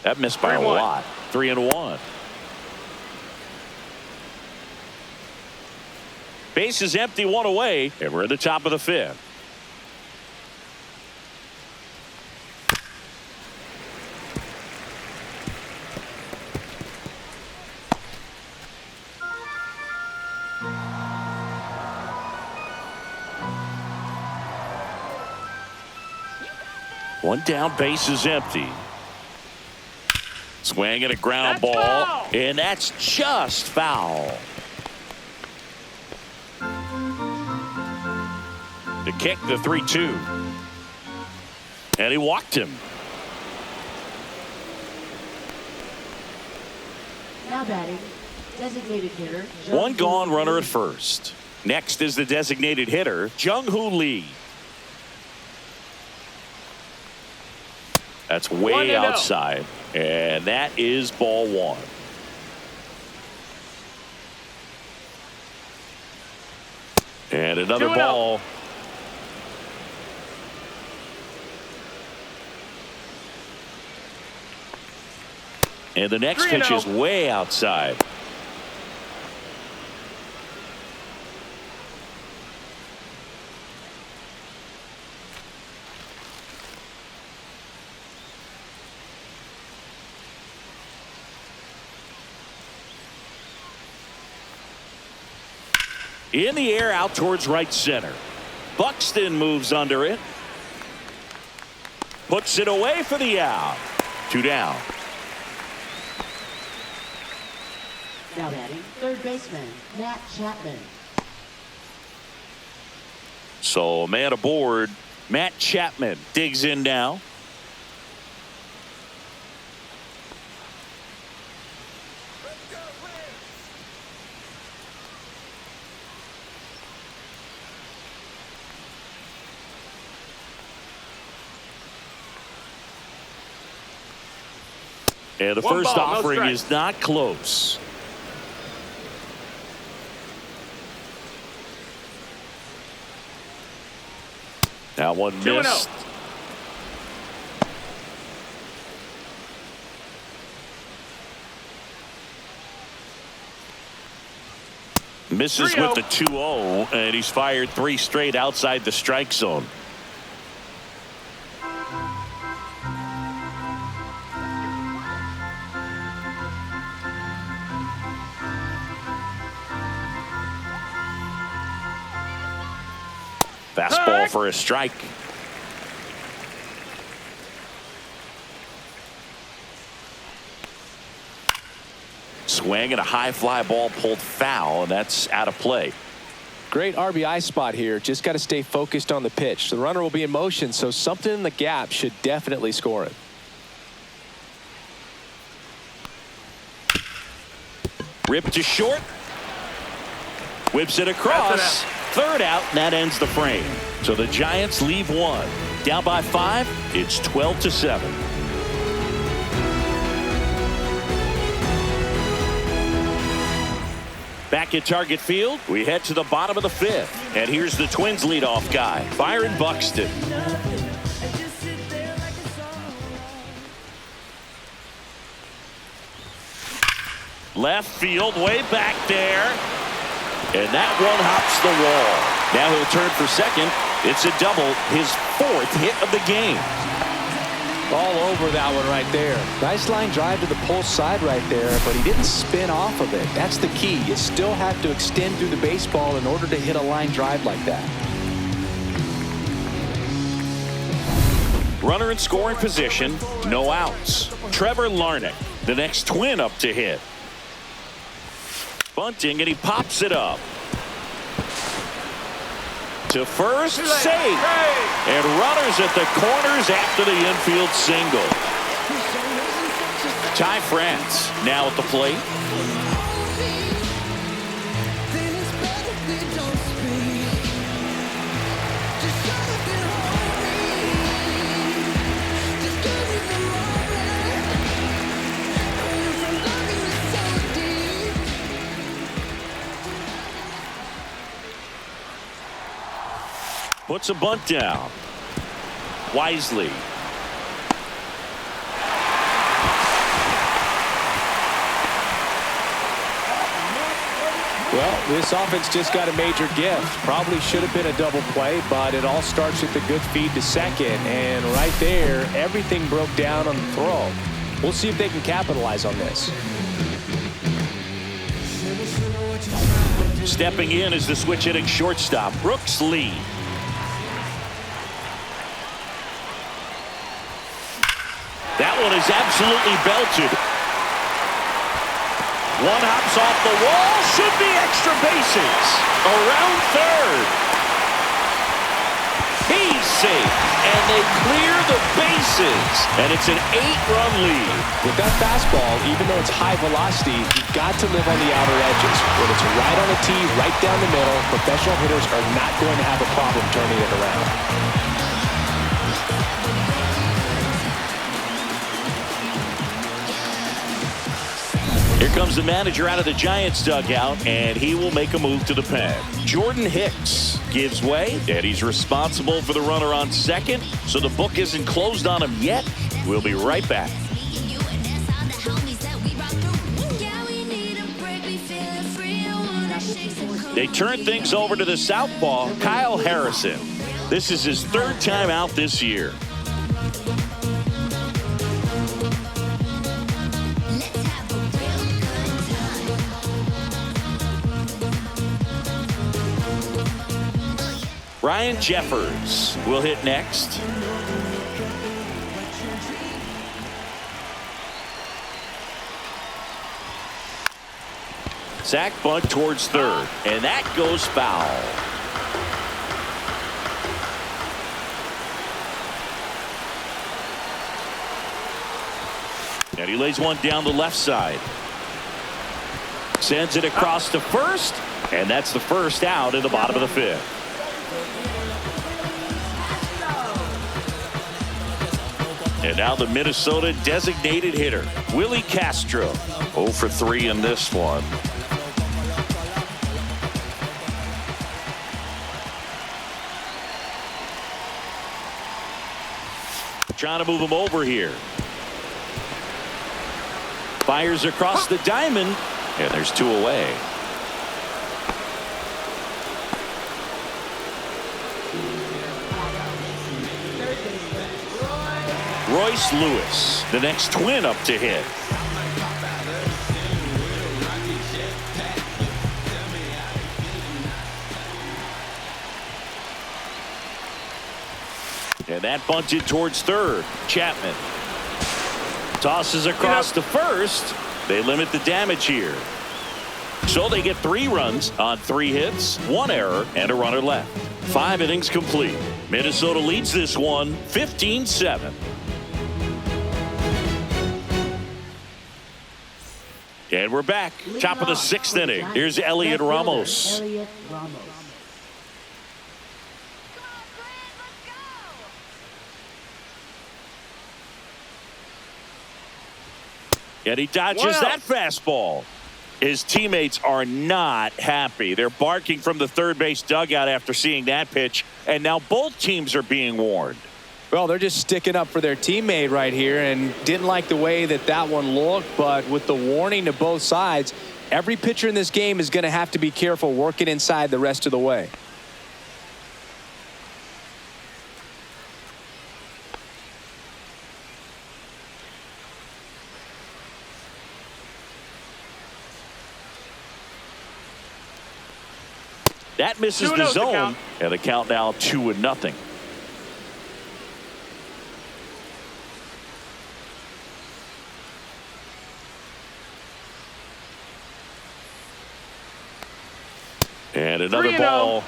That missed by a lot. 3-1. Base is empty, 1 away, and we're at the top of the 5th. One down, base is empty. Swing and a ground ball, and that's just foul. The kick, the 3-2. And he walked him. Now batting, designated hitter. One gone, runner at first. Next is the designated hitter, Jung-Hoo Lee. That's way outside. And that is ball 1. And another ball. And the next pitch is way outside. In the air out towards right center. Buxton moves under it. Puts it away for the out. 2 down. Now batting, third baseman, Matt Chapman. So man aboard. Matt Chapman digs in now. And the One first ball, no offering strike. is not close. Now one 2-0. missed. Misses 3-0. with the 2-0, and he's fired 3 straight outside the strike zone. Fastball for a strike. Swing and a high fly ball pulled foul, and that's out of play. Great RBI spot here. Just got to stay focused on the pitch. The runner will be in motion, so something in the gap should definitely score him. Ripped to short. Whips it across. Third out, and that ends the frame. So the Giants leave 1. Down by 5. It's 12-7. Back at Target Field, we head to the bottom of the 5th. And here's the Twins leadoff guy, Byron Buxton. Left field, way back there. And that one hops the wall. Now he'll turn for second. It's a double, his 4th hit of the game. All over that one right there. Nice line drive to the pull side right there, but he didn't spin off of it. That's the key. You still have to extend through the baseball in order to hit a line drive like that. Runner in scoring position, no outs. Trevor Larnach, the next Twin up to hit. Bunting, and he pops it up. To first, safe. And runners at the corners after the infield single. Ty France now at the plate. Puts a bunt down. Wisely. Well, this offense just got a major gift. Probably should have been a double play, but it all starts with a good feed to second. And right there, everything broke down on the throw. We'll see if they can capitalize on this. Stepping in is the switch hitting shortstop, Brooks Lee. That one is absolutely belted. One hops off the wall. Should be extra bases. Around third. He's safe. And they clear the bases. And it's an 8-run lead. With that fastball, even though it's high velocity, you've got to live on the outer edges. When it's right on the tee, right down the middle, professional hitters are not going to have a problem turning it around. Here comes the manager out of the Giants dugout, and he will make a move to the pen. Jordan Hicks gives way, and he's responsible for the runner on second, so the book isn't closed on him yet. We'll be right back. They turn things over to the southpaw, Kyle Harrison. This is his 3rd time out this year. Ryan Jeffers will hit next. Sack bunt towards third, and that goes foul. And he lays one down the left side. Sends it across to first, and that's the first out in the bottom of the 5th. And now the Minnesota designated hitter, Willie Castro. 0 for 3 in this one. Trying to move him over here. Fires across the diamond, and there's 2 away. Royce Lewis, the next Twin up to hit. And that bunted towards third. Chapman tosses across to first. They limit the damage here. So they get 3 runs on 3 hits, 1 error, and a runner left. 5 innings complete. Minnesota leads this one 15-7. And we're back. Top of the 6th inning. Here's Elliot Ramos. And he dodges that fastball. His teammates are not happy. They're barking from the third base dugout after seeing that pitch. And now both teams are being warned. Well, they're just sticking up for their teammate right here and didn't like the way that one looked. But with the warning to both sides, every pitcher in this game is going to have to be careful working inside the rest of the way. That misses the zone, and the count now 2-0. And another ball.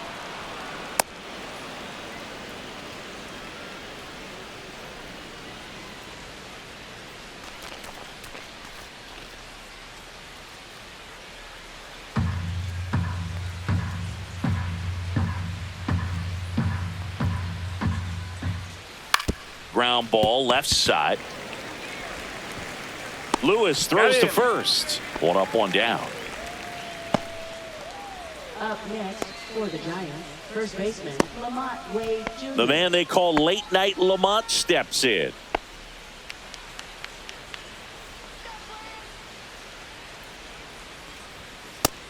Ground ball left side. Lewis throws to first. 1 up, 1 down. Up next for the Giants, first baseman Lamont Wade Jr. The man they call Late Night Lamont steps in.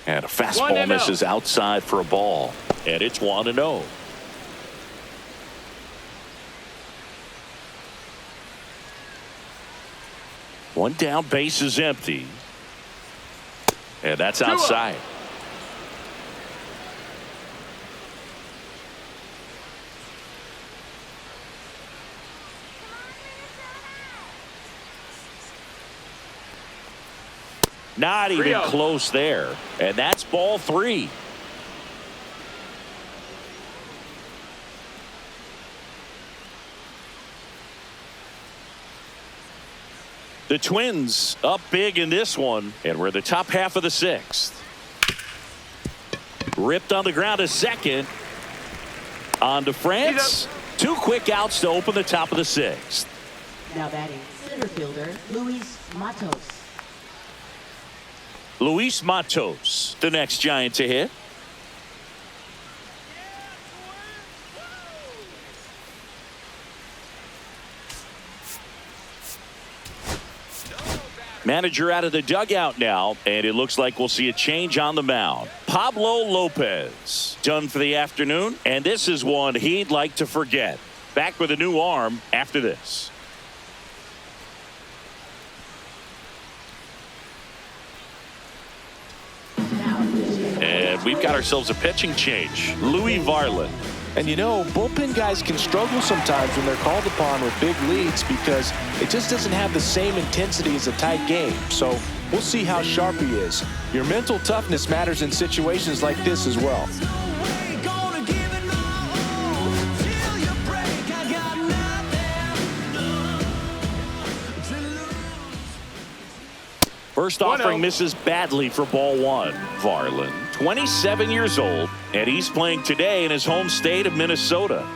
And a fastball misses outside for a ball. And it's 1-0. One down, base is empty. And that's outside. Not even close there. And that's ball 3. The Twins up big in this one, and we're in the top half of the 6th. Ripped on the ground to second. On to France. 2 quick outs to open the top of the 6th. Now batting center fielder Luis Matos. Luis Matos, the next Giant to hit. Manager out of the dugout now, and it looks like we'll see a change on the mound. Pablo Lopez done for the afternoon, and this is one he'd like to forget. Back with a new arm after this. And we've got ourselves a pitching change. Louis Varland. And you know, bullpen guys can struggle sometimes when they're called upon with big leads because it just doesn't have the same intensity as a tight game. So we'll see how sharp he is. Your mental toughness matters in situations like this as well. First offering misses badly for ball 1. Varland, 27 years old, and he's playing today in his home state of Minnesota.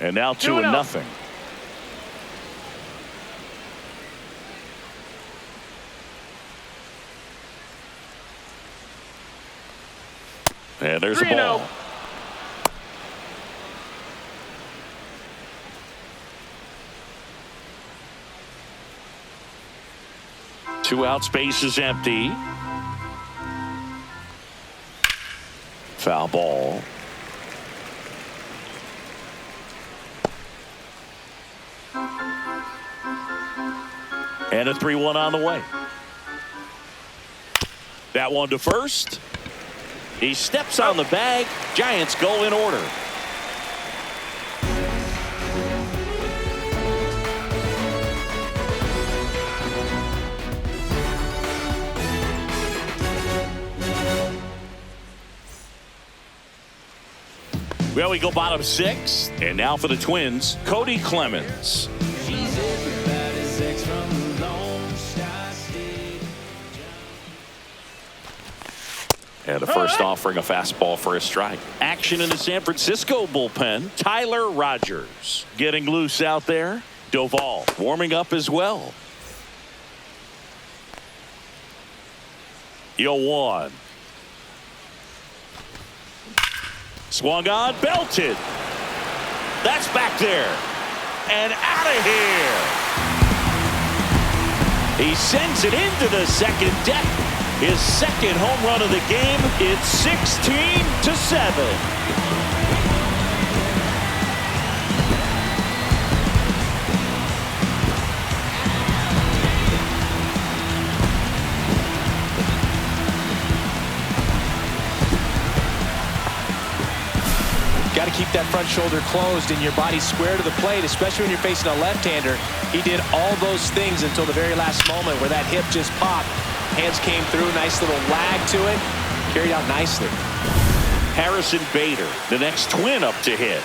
And now 2-0. And there's a ball. 3-0. Two out, space is empty. Foul ball. And a 3-1 on the way. That one to first. He steps on the bag. Giants go in order. Well, we go bottom 6. And now for the Twins, Cody Clemens. And the first offering a fastball for a strike. Action in the San Francisco bullpen. Tyler Rogers getting loose out there. Doval warming up as well. 0-1. Swung on, belted. That's back there. And out of here. He sends it into the second deck. His second home run of the game. It's 16-7. Got to keep that front shoulder closed and your body square to the plate, especially when you're facing a left-hander. He did all those things until the very last moment where that hip just popped. Hands came through, nice little lag to it. Carried out nicely. Harrison Bader, the next Twin up to hit.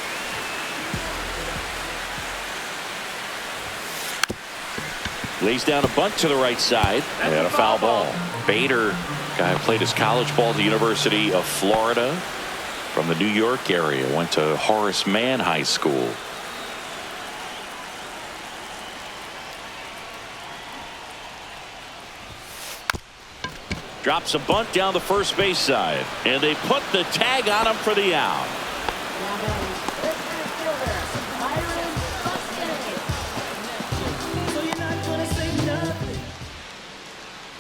Lays down a bunt to the right side. And a foul ball. Bader, guy who played his college ball at the University of Florida. From the New York area. Went to Horace Mann High School. Drops a bunt down the first base side. And they put the tag on him for the out.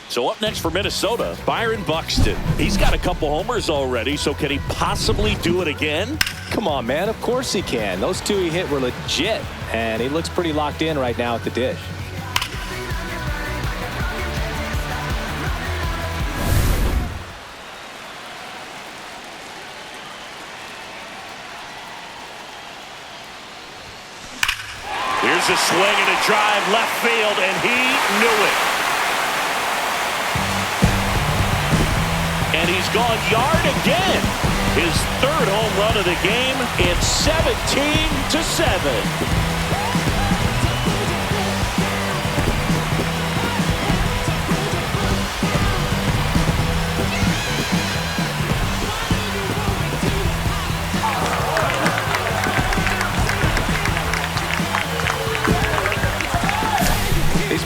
So up next for Minnesota, Byron Buxton. He's got a couple homers already, so can he possibly do it again? Come on, man. Of course he can. Those two he hit were legit, and he looks pretty locked in right now at the dish. Here's a swing and a drive left field, and he knew it. And he's gone yard again. His third home run of the game. It's 17-7.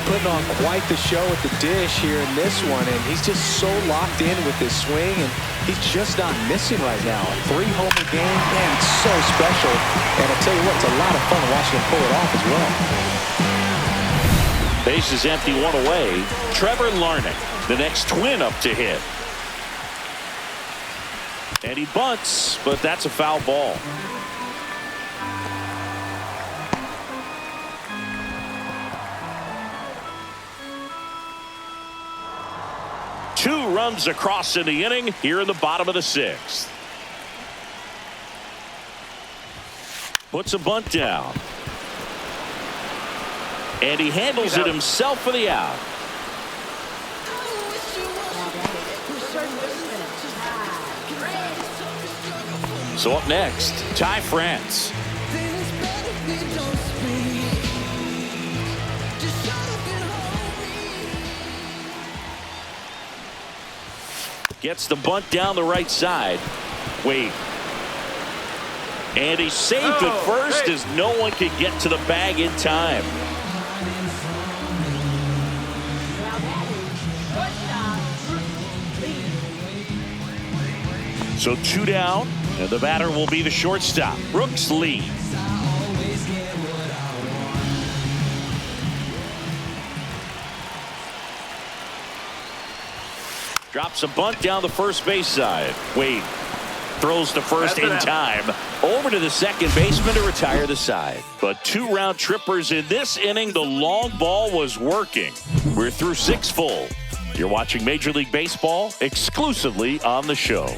Putting on quite the show at the dish here in this one, and he's just so locked in with his swing, and he's just not missing right now. A 3-homer game, man, it's so special, and I'll tell you what, it's a lot of fun watching him pull it off as well. Base is empty, one away. Trevor Larnach, the next Twin up to hit. And he bunts, but that's a foul ball. Two runs across in the inning here in the bottom of the 6th. Puts a bunt down. And he handles it himself for the out. So up next, Ty France. Gets the bunt down the right side. Wade. And he's safe at first as no one can get to the bag in time. So 2 down, and the batter will be the shortstop, Brooks Lee. Drops a bunt down the first base side. Wade throws to first in time. Over to the second baseman to retire the side. But 2 round trippers in this inning. The long ball was working. We're through 6 full. You're watching Major League Baseball exclusively on the show.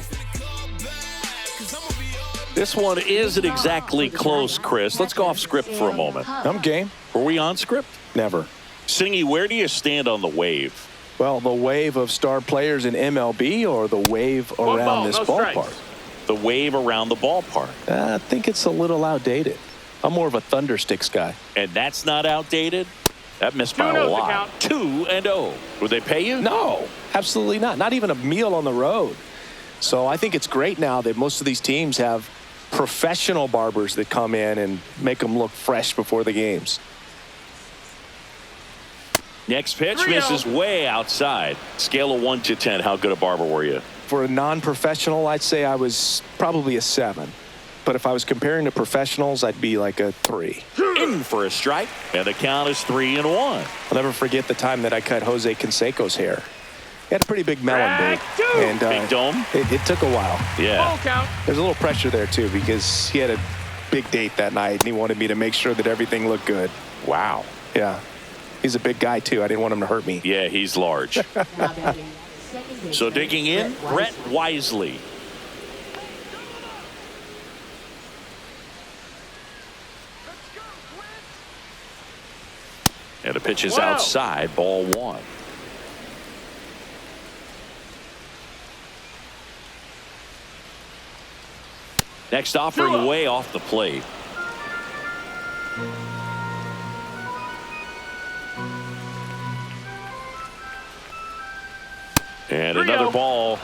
This one isn't exactly close, Chris. Let's go off script for a moment. I'm game. Were we on script? Never. Singy, where do you stand on the wave? Well, the wave of star players in MLB or the wave around this ballpark? The wave around the ballpark. I think it's a little outdated. I'm more of a Thundersticks guy. And that's not outdated? That missed by a lot. 2-0. Would they pay you? No, absolutely not. Not even a meal on the road. So I think it's great now that most of these teams have professional barbers that come in and make them look fresh before the games. Next pitch misses way outside. Scale of 1 to 10. How good a barber were you? For a non-professional, I'd say I was probably a 7. But if I was comparing to professionals, I'd be like a 3. In for a strike, and the count is 3-1. I'll never forget the time that I cut Jose Canseco's hair. He had a pretty big melon, and big dome. It took a while. Yeah. There's a little pressure there too because he had a big date that night, and he wanted me to make sure that everything looked good. Wow. Yeah. He's a big guy too. I didn't want him to hurt me. Yeah, he's large. So digging in, Brett Wisely. And the pitch is outside, ball 1. Next offering way off the plate. And another ball.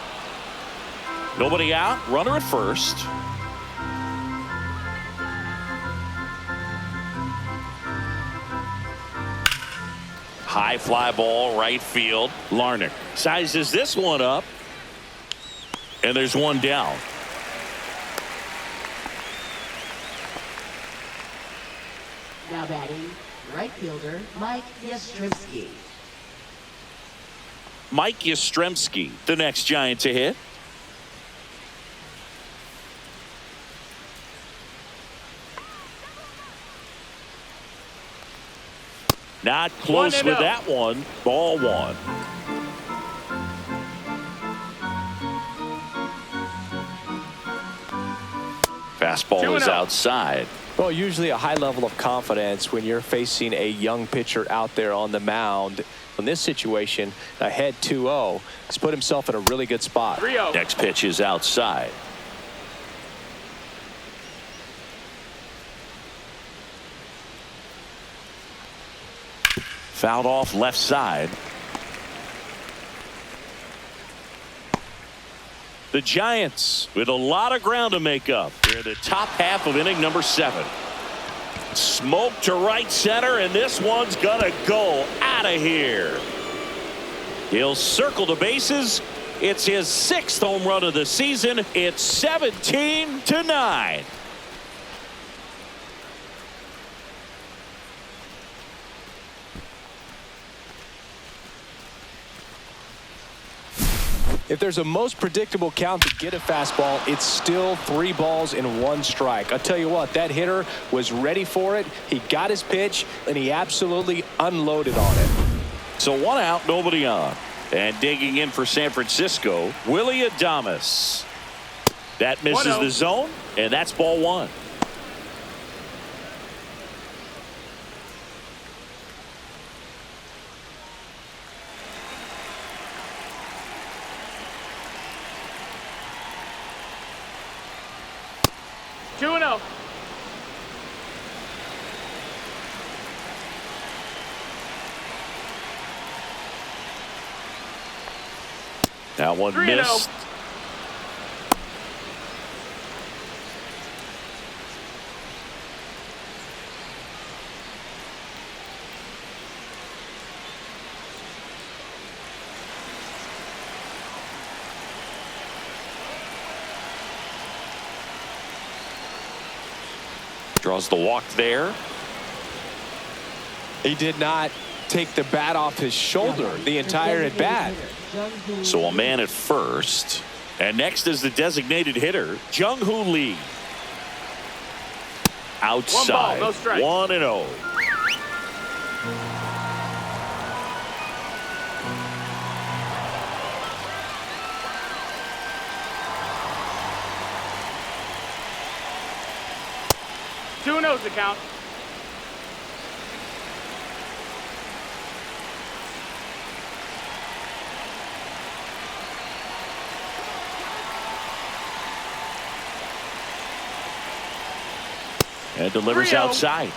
Nobody out. Runner at first. High fly ball, right field. Larnick sizes this one up. And there's one down. Now batting, right fielder Mike Yastrzemski. Mike Yastrzemski, the next Giant to hit. Not close with that one. Ball 1. Fastball is outside. Well, usually a high level of confidence when you're facing a young pitcher out there on the mound. In this situation, ahead 2-0, he's put himself in a really good spot. 3-0. Next pitch is outside. Fouled off left side. The Giants with a lot of ground to make up. They're the top half of inning number 7. Smoke to right center, and this one's gonna go out of here. He'll circle the bases. It's his 6th home run of the season. It's 17-9. If there's a most predictable count to get a fastball, it's still 3 balls and 1 strike. I'll tell you what, that hitter was ready for it. He got his pitch, and he absolutely unloaded on it. So 1 out, nobody on. And digging in for San Francisco, Willie Adames. That misses the zone, and that's ball 1. That one missed. Draws the walk there. He did not take the bat off his shoulder the entire at bat. So a man at first. And next is the designated hitter, Jung-Hoo Lee. Outside. 1-0. Two no's the count. And delivers 3-0. outside.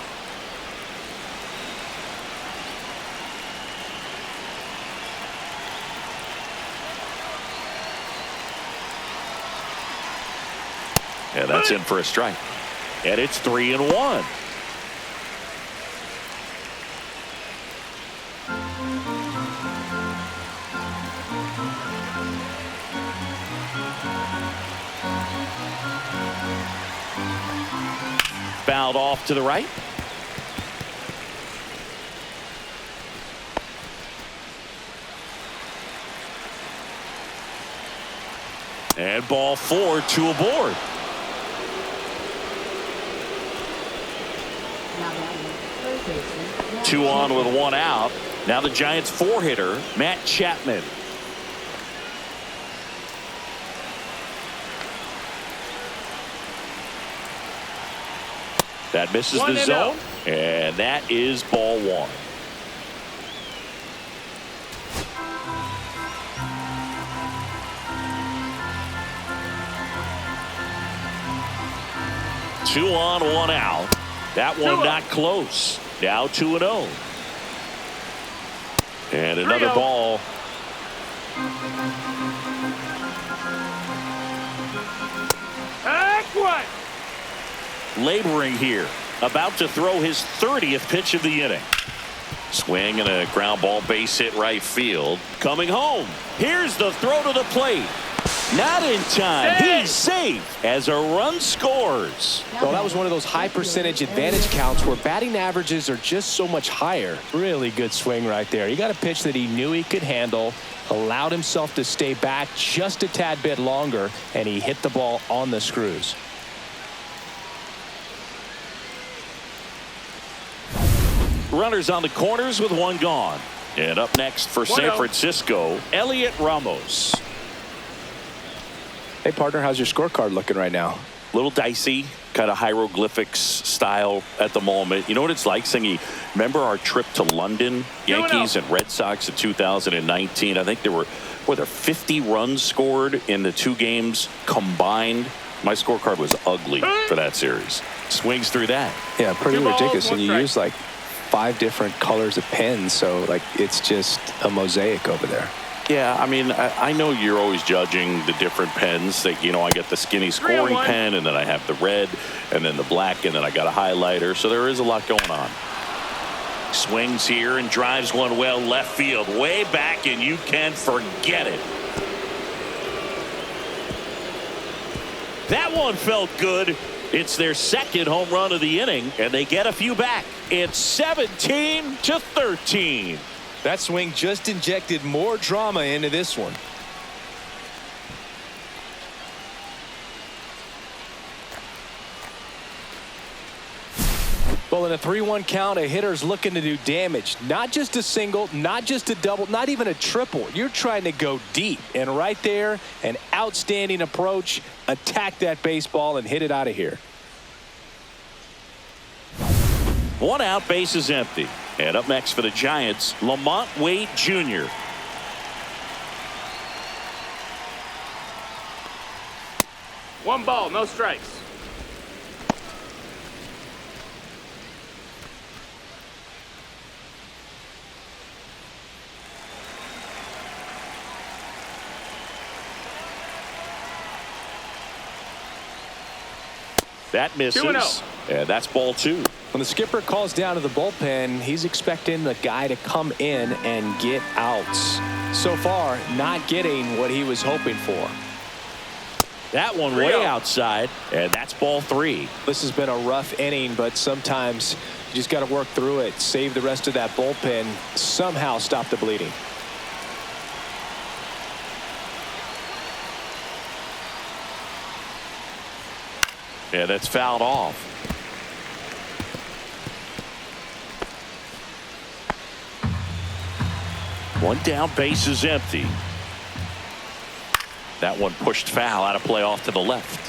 And that's in for a strike. And it's 3-1. Fouled off to the right. And ball 4, 2 aboard. Now batting third baseman, Matt 2 on Chapman. with 1 out. Now the Giants 4-hitter, Matt Chapman. That misses the 1-0. zone, and that is ball 1. Two on, 1 out. That one not close. Now 2-0. And another 3-0. ball. Heck one. Laboring here, about to throw his 30th pitch of the inning. Swing and a ground ball, base hit right field. Coming home. Here's the throw to the plate. Not in time. He's safe as a run scores. Well, that was one of those high percentage advantage counts where batting averages are just so much higher. Really good swing right there. He got a pitch that he knew he could handle, allowed himself to stay back just a tad bit longer, and he hit the ball on the screws. Runners on the corners with 1 gone. And up next for San 1-0. Francisco, Elliot Ramos. Hey, partner, how's your scorecard looking right now? Little dicey, kind of hieroglyphics style at the moment. You know what it's like, Singy? Remember our trip to London, Yankees and Red Sox in 2019? I think there were 50 runs scored in the 2 games combined. My scorecard was ugly for that series. Swings through that. Yeah, pretty 2 balls, ridiculous. 1 And you strike. use like 5 different colors of pens, so like it's just a mosaic over there. Yeah, I mean, I know you're always judging the different pens. That, you know, I get the skinny scoring 3-1. pen, and then I have the red, and then the black, and then I got a highlighter. So there is a lot going on. Swings here and drives one well left field, way back, and you can forget it. That one felt good. It's their 2nd home run of the inning, and they get a few back. It's 17-13. That swing just injected more drama into this one. Well, in a 3-1 count, a hitter's looking to do damage. Not just a single, not just a double, not even a triple. You're trying to go deep. And right there, an outstanding approach. Attack that baseball and hit it out of here. 1 out, base is empty. And up next for the Giants, Lamont Wade Jr. One ball, no strikes. That misses. 2-0. And that's ball 2. When the skipper calls down to the bullpen, he's expecting the guy to come in and get outs. So far, not getting what he was hoping for. That one way outside, and that's ball 3. This has been a rough inning, but sometimes you just got to work through it, save the rest of that bullpen, somehow stop the bleeding. Yeah, that's fouled off. One down, base is empty. That one pushed foul, out of play off to the left.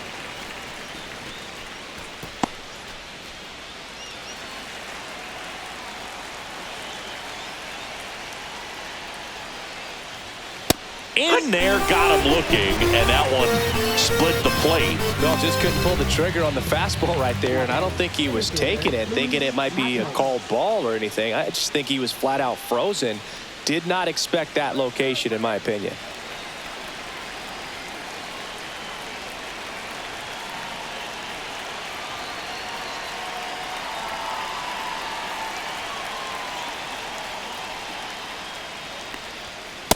In there, got him looking, and that one split the plate. No, just couldn't pull the trigger on the fastball right there, and I don't think he was taking it, thinking it might be a called ball or anything. I just think he was flat out frozen. Did not expect that location, in my opinion.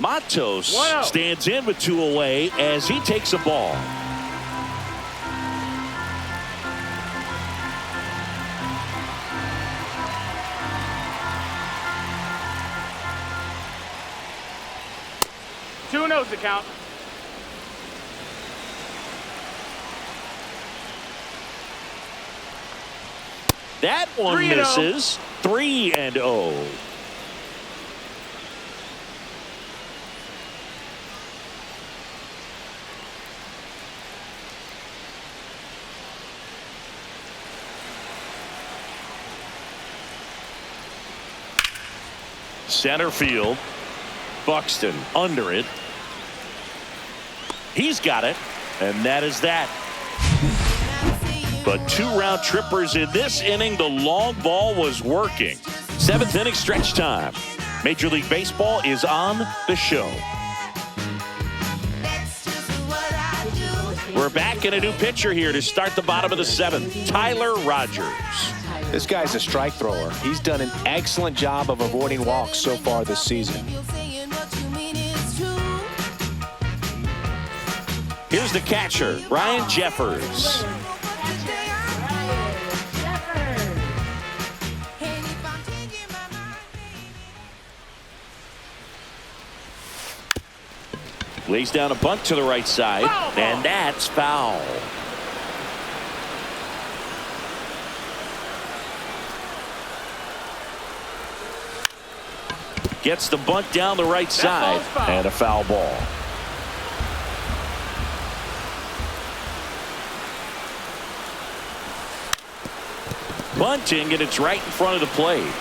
Matos stands in with 2 away as he takes a ball. Two no's the count. That one 3-0. misses. 3-0. Center field. Buxton under it. He's got it, and that is that. But 2 round trippers in this inning. The long ball was working. 7th inning stretch time. Major League Baseball is on the show. We're back in a new pitcher here to start the bottom of the 7th. Tyler Rogers. This guy's a strike thrower. He's done an excellent job of avoiding walks so far this season. Here's the catcher, Ryan Jeffers. Lays down a bunt to the right side, and that's foul. Gets the bunt down the right side, and a foul ball. Bunting, and it's right in front of the plate.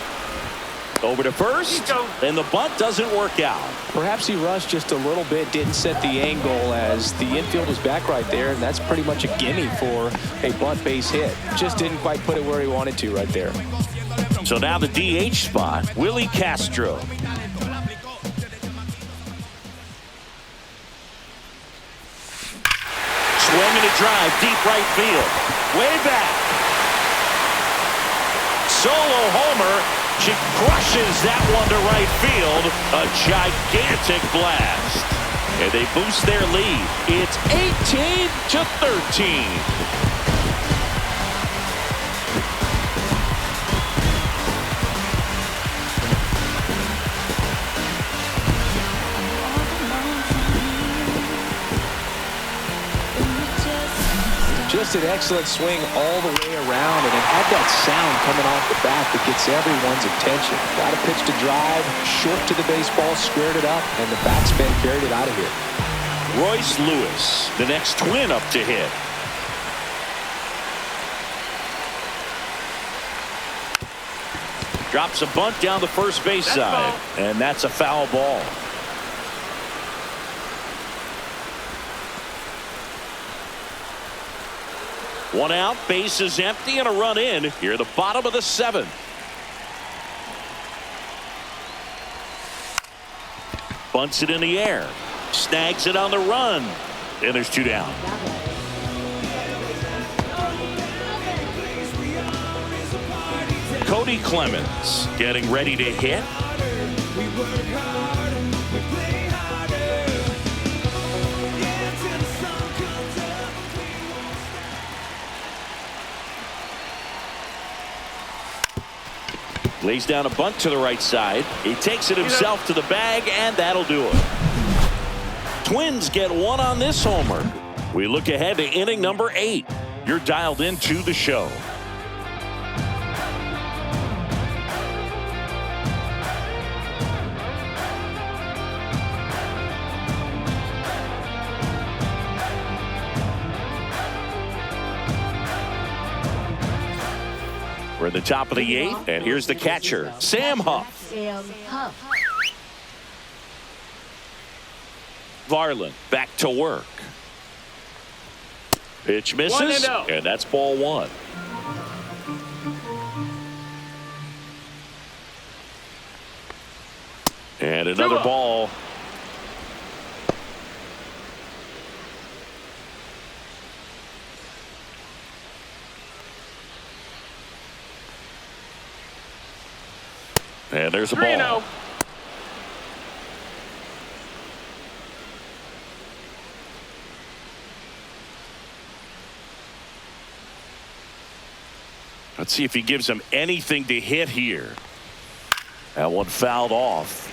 Over to first, and the bunt doesn't work out. Perhaps he rushed just a little bit, didn't set the angle as the infield was back right there, and that's pretty much a gimme for a bunt base hit. Just didn't quite put it where he wanted to right there. So now the DH spot, Willie Castro. Swinging a drive, deep right field. Way back. Solo homer. She crushes that one to right field. A gigantic blast. And they boost their lead. It's 18-13. Just an excellent swing all the way around, and it had that sound coming off the bat that gets everyone's attention. Got a pitch to drive, short to the baseball, squared it up, and the backspin carried it out of here. Royce Lewis, the next Twin up to hit. Drops a bunt down the first base side, and that's a foul ball. One out, base is empty, and a run in here at the bottom of the 7th. Bunts it in the air. Snags it on the run. And there's 2 down. Cody Clemens getting ready to hit. Lays down a bunt to the right side. He takes it himself to the bag, and that'll do it. Twins get one on this homer. We look ahead to inning number 8. You're dialed into the show. We're at the top of the 8th, and here's the catcher, Sam Huff. Sam Huff. Varland back to work. Pitch misses, 1-0. and that's ball 1. And another 2-0. ball. And there's a 3-0. ball. Let's see if he gives him anything to hit here. That one fouled off.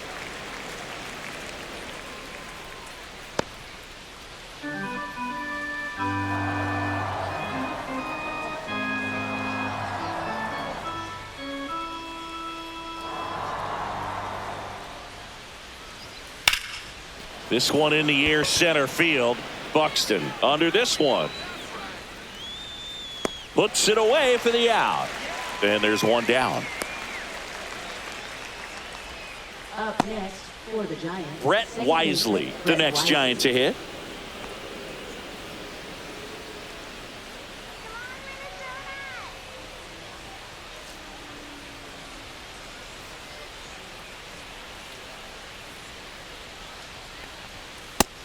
This one in the air, center field. Buxton under this one. Puts it away for the out. And there's one down. Up next for the Giants. Brett Second Wisely, baseman, the Brett next Wisely. Giant to hit.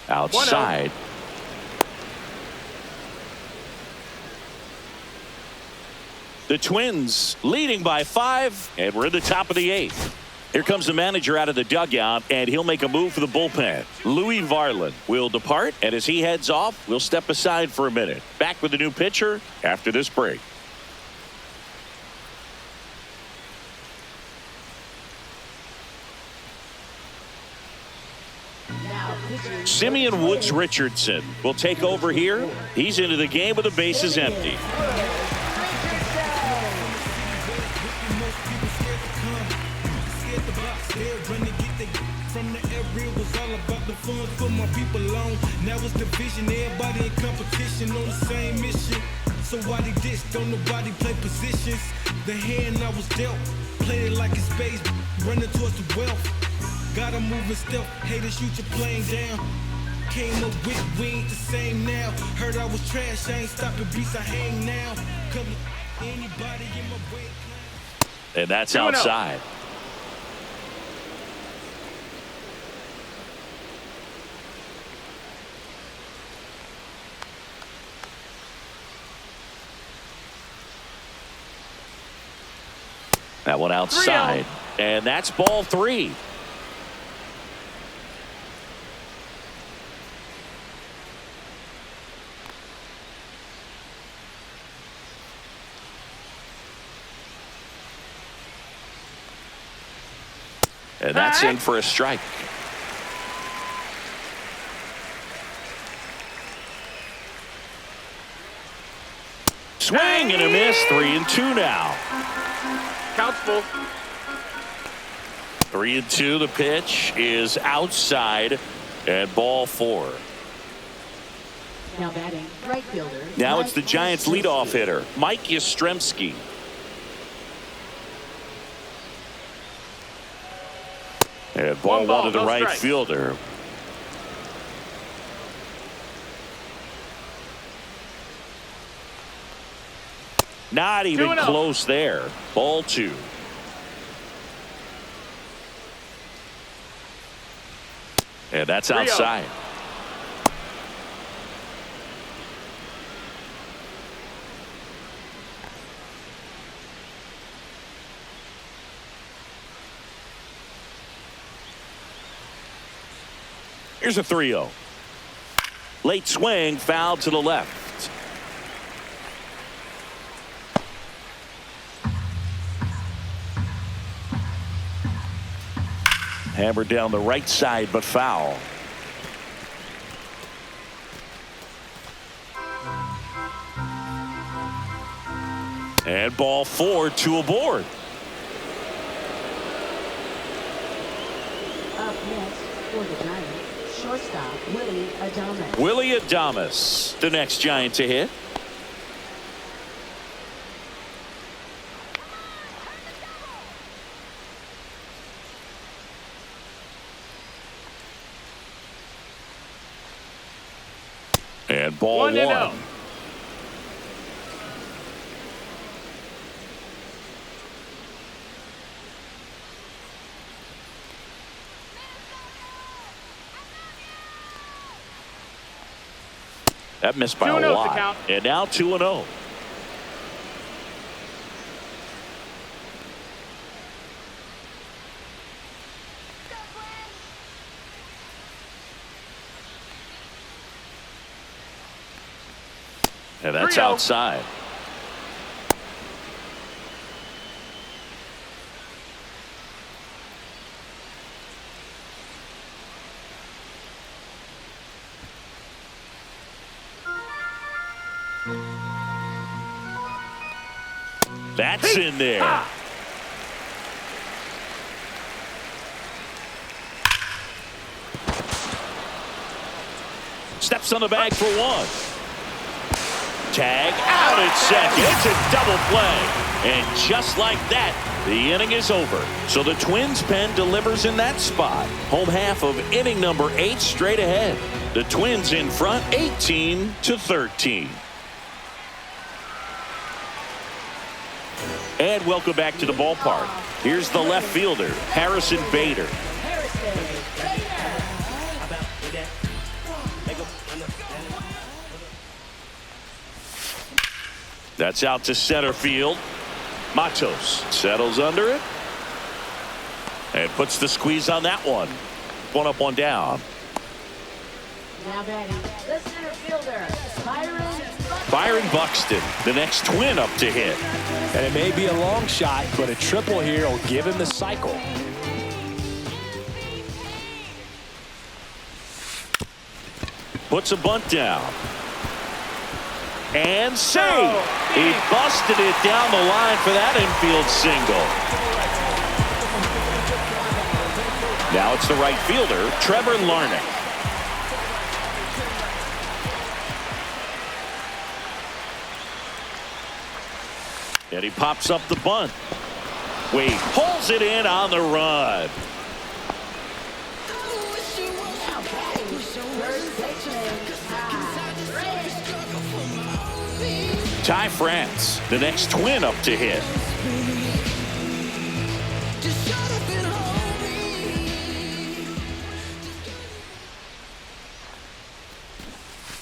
Outside. The Twins leading by 5, and we're in the top of the 8th. Here comes the manager out of the dugout, and he'll make a move for the bullpen. Louis Varland will depart, and as he heads off, we'll step aside for a minute. Back with the new pitcher after this break. Now pitching. Simeon Woods Richardson will take over here. He's into the game with the bases empty. From the area was all about the fun for my people on. Now it's division, everybody in competition on the same mission. So why they dish? Don't nobody play positions. The hand I was dealt, played it like it's space, running towards the wealth. Gotta move and stealth, haters shoot your plane down. Came up with, we ain't the same now. Heard I was trash, I ain't stopping beats, I hang now. Come anybody in my way. And that's 2-0. outside. That one outside. 3-0. And that's ball 3. And that's in for a strike. Swing and a miss. 3-2 now. Counts full. 3-2. The pitch is outside, and ball 4. Now batting, right fielder. Now it's the Mike Giants' Yastrzemski. leadoff hitter, Mike Yastrzemski. And ball 1 ball, 1 to the no right strikes. fielder. Not even 2-0. close there. Ball 2. And that's 3-0. outside. Here's a 3-0. Late swing, foul to the left. Hammered down the right side, but foul. And ball 4, 2 aboard. Up next for the Giants, shortstop Willie Adames. Willie Adames, the next Giant to hit. And ball 1. That missed by a lot. And now 2-0. And that's outside. That's in there. Steps on the bag for 1. Tag out at second. It's a double play. And just like that, the inning is over. So the Twins pen delivers in that spot. Home half of inning number 8 straight ahead. The Twins in front 18-13. And welcome back to the ballpark. Here's the left fielder, Harrison Bader. That's out to center field. Matos settles under it and puts the squeeze on that one. 1 up, 1 down. Now batting, the center fielder, Byron Buxton, the next Twin up to hit. And it may be a long shot, but a triple here will give him the cycle. Puts a bunt down. And save. He busted it down the line for that infield single. Now it's the right fielder, Trevor Larnach. And he pops up the bunt. Wade pulls it in on the run. Ty France, the next Twin up to hit.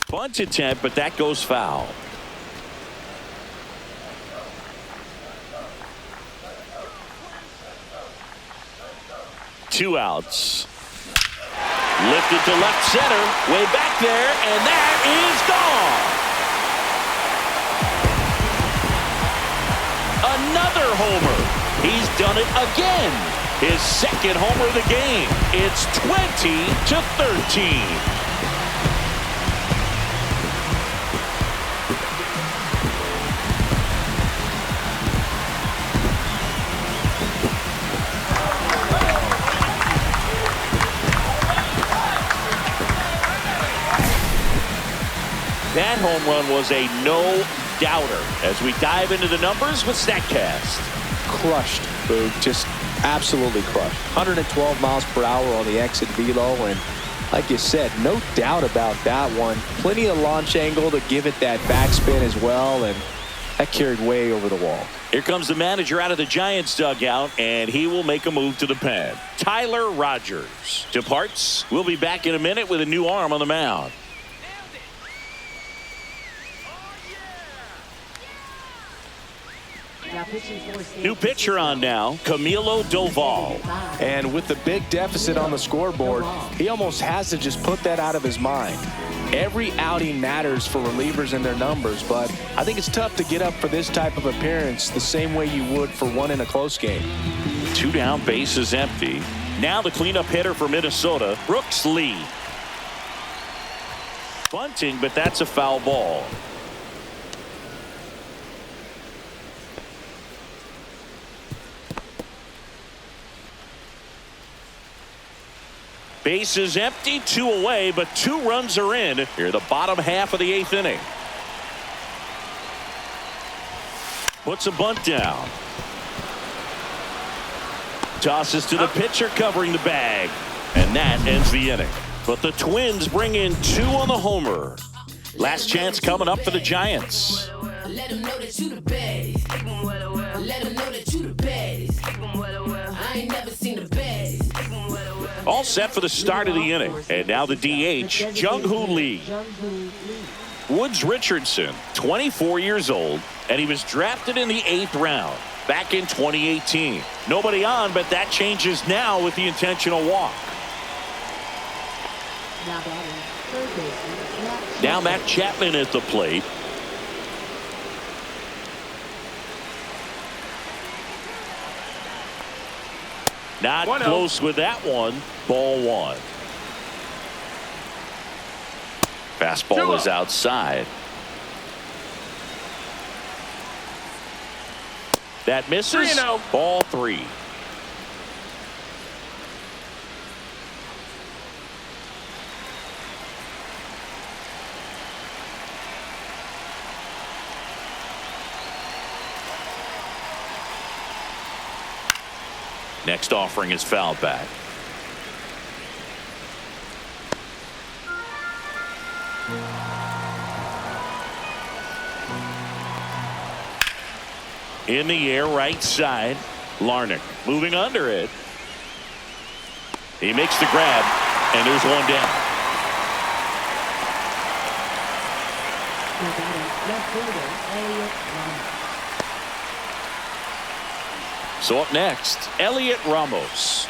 Bunt attempt, but that goes foul. Two outs. Lifted to left center, way back there, and that is gone. Another homer. He's done it again. His second homer of the game. It's 20-13. That home run was a no-doubter as we dive into the numbers with StatCast. Crushed, Boog. Just absolutely crushed. 112 miles per hour on the exit velo, and like you said, no doubt about that one. Plenty of launch angle to give it that backspin as well, and that carried way over the wall. Here comes the manager out of the Giants dugout, and he will make a move to the pen. Tyler Rogers departs. We'll be back in a minute with a new arm on the mound. Now pitching for San New pitcher on now, Camilo Doval. And with the big deficit on the scoreboard, he almost has to just put that out of his mind. Every outing matters for relievers and their numbers, but I think it's tough to get up for this type of appearance the same way you would for one in a close game. 2 down, bases empty. Now the cleanup hitter for Minnesota, Brooks Lee. Bunting, but that's a foul ball. Bases empty, 2 away, but 2 runs are in here the bottom half of the 8th inning. Puts a bunt down. Tosses to the pitcher covering the bag. And that ends the inning. But the Twins bring in 2 on the homer. Last chance coming up for the Giants. Let them know that you the baddest. Let them know that you the baddest. I ain't never seen the baddest. All set for the start of the inning. And now the DH, Jung-Hoo Lee. Woods Richardson, 24 years old, and he was drafted in the 8th round back in 2018. Nobody on, but that changes now with the intentional walk. Now Matt Chapman at the plate. Not close with that one. Ball 1. Fastball is outside. That misses. 3-0. Ball 3. Next offering is fouled back. In the air, right side. Larnick moving under it. He makes the grab, and there's one down. So up next, Elliot Ramos.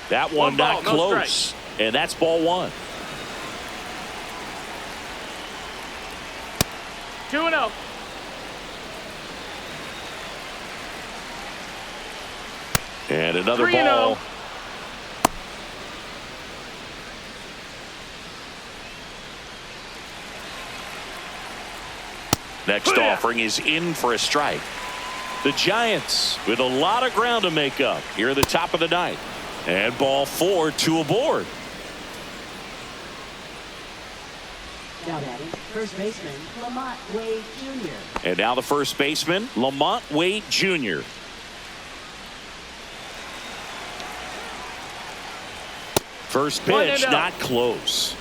That one not close, and that's ball 1. 2-0. And another 3-0. ball. Next offering is in for a strike. The Giants with a lot of ground to make up here at the top of the 9th. And ball 4, 2 aboard. Now batting, first baseman, Lamont Wade Jr. And now the first baseman, Lamont Wade Jr. First pitch, not close.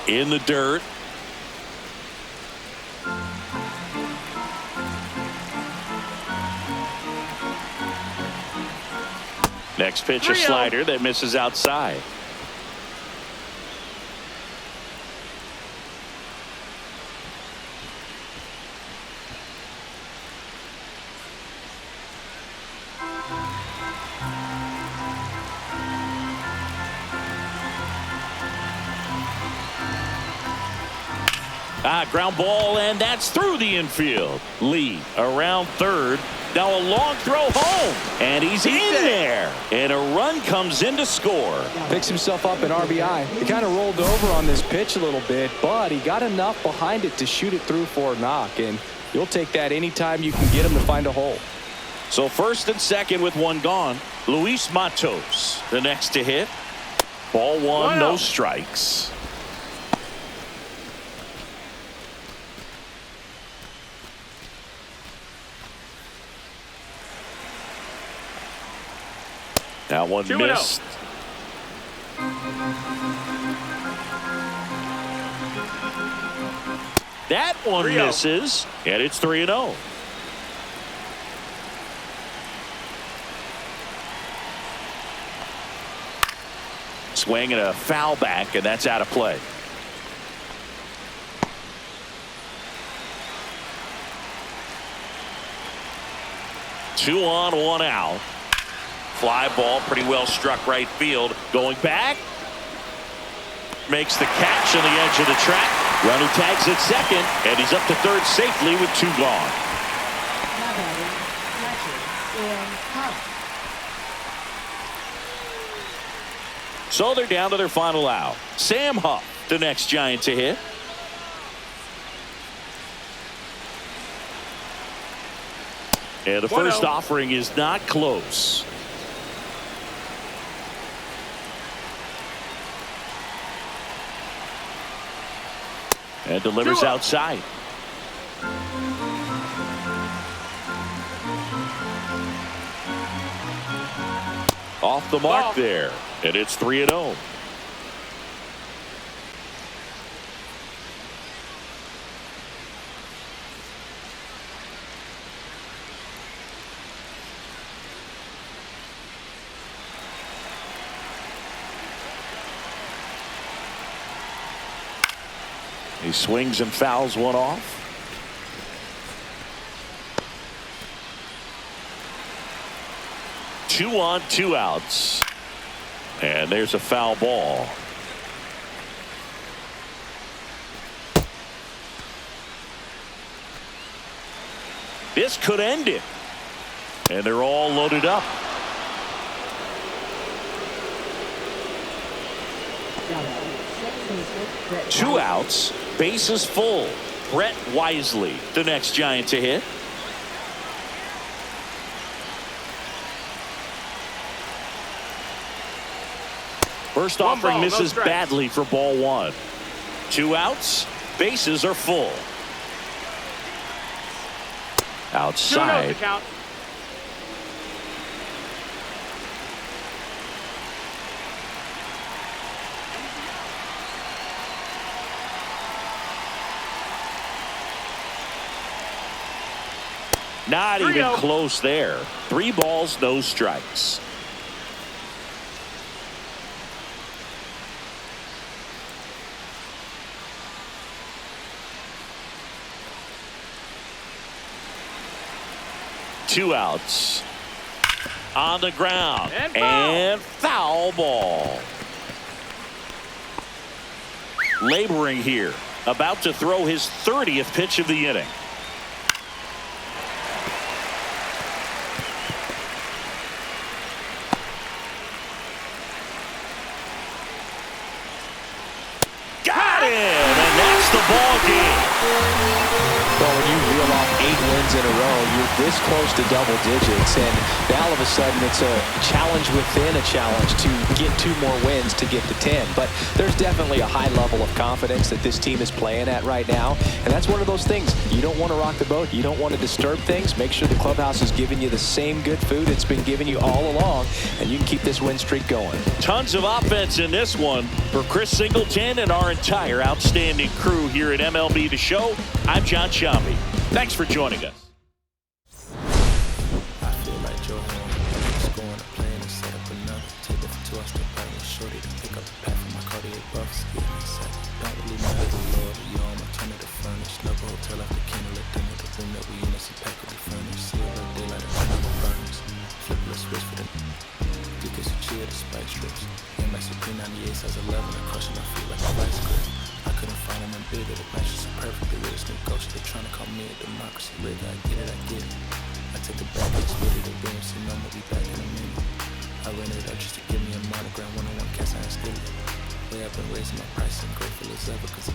In the dirt. Next pitch, a slider that misses outside. Ground ball, and that's through the infield. Lee around third. Now a long throw home, and he's in there. And a run comes in to score. Picks himself up an RBI. He kind of rolled over on this pitch a little bit, but he got enough behind it to shoot it through for a knock, and you'll take that anytime you can get him to find a hole. So first and second with one gone. Luis Matos, the next to hit. Ball 1, no strikes. That one missed. That one misses, and it's 3-0. Swing and a foul back, and that's out of play. Two on, one out. Fly ball, pretty well struck right field. Going back. Makes the catch on the edge of the track. Runner tags at second, and he's up to third safely with two gone. So they're down to their final out. Sam Huff, the next Giant to hit. And the first offering is not close. And delivers outside. Off the mark there. And it's 3-0. He swings and fouls one off. Two on, two outs. And there's a foul ball. This could end it. And they're all loaded up. Two outs, bases full. Brett Wisely, the next Giant to hit. First offering misses badly for ball one. Two outs, bases are full. Outside. Not even close there. 3 balls, no strikes. Two outs. On the ground. And foul ball. Laboring here. About to throw his 30th pitch of the inning. Got it! And that's the ball game. Well, when you reel off 8 wins in a row, you're this close to double digits, and now all of a sudden it's a challenge within a challenge to get 2 more wins to get to 10. But there's definitely a high level of confidence that this team is playing at right now, and that's one of those things. You don't want to rock the boat. You don't want to disturb things. Make sure the clubhouse is giving you the same good food it's been giving you all along, and you can keep this win streak going. Tons of offense in this one for Chris Singleton and our entire outstanding crew here at MLB The Show. I'm John Shambi. Thanks for joining us. I feel like Joe scoring a play and set up another. Take it for 2, I step right and shorty to pick up the pack from my cardiac buffs. Get me set. Don't really matter the Lord. You on my turn to the furnace. Snuggle hotel after candle at dinner. The room that we in is a pack of the furnace. See it like daylight and another burns. Flip the switch for the deacons who cheer the spike strips. And my Supreme 98 size 11 and crushing my feet like a vice grip. I couldn't find them in bigger. The matches are perfect. The realest new ghost. They're trying to call me a democracy. Rig, I get it, I get it. I take the back, it's ready to bring some number, be back in a minute. I ran it up just to give me a monogram, 1-on-1 cast iron skillet. Way I've been raising my price and grateful as ever, cause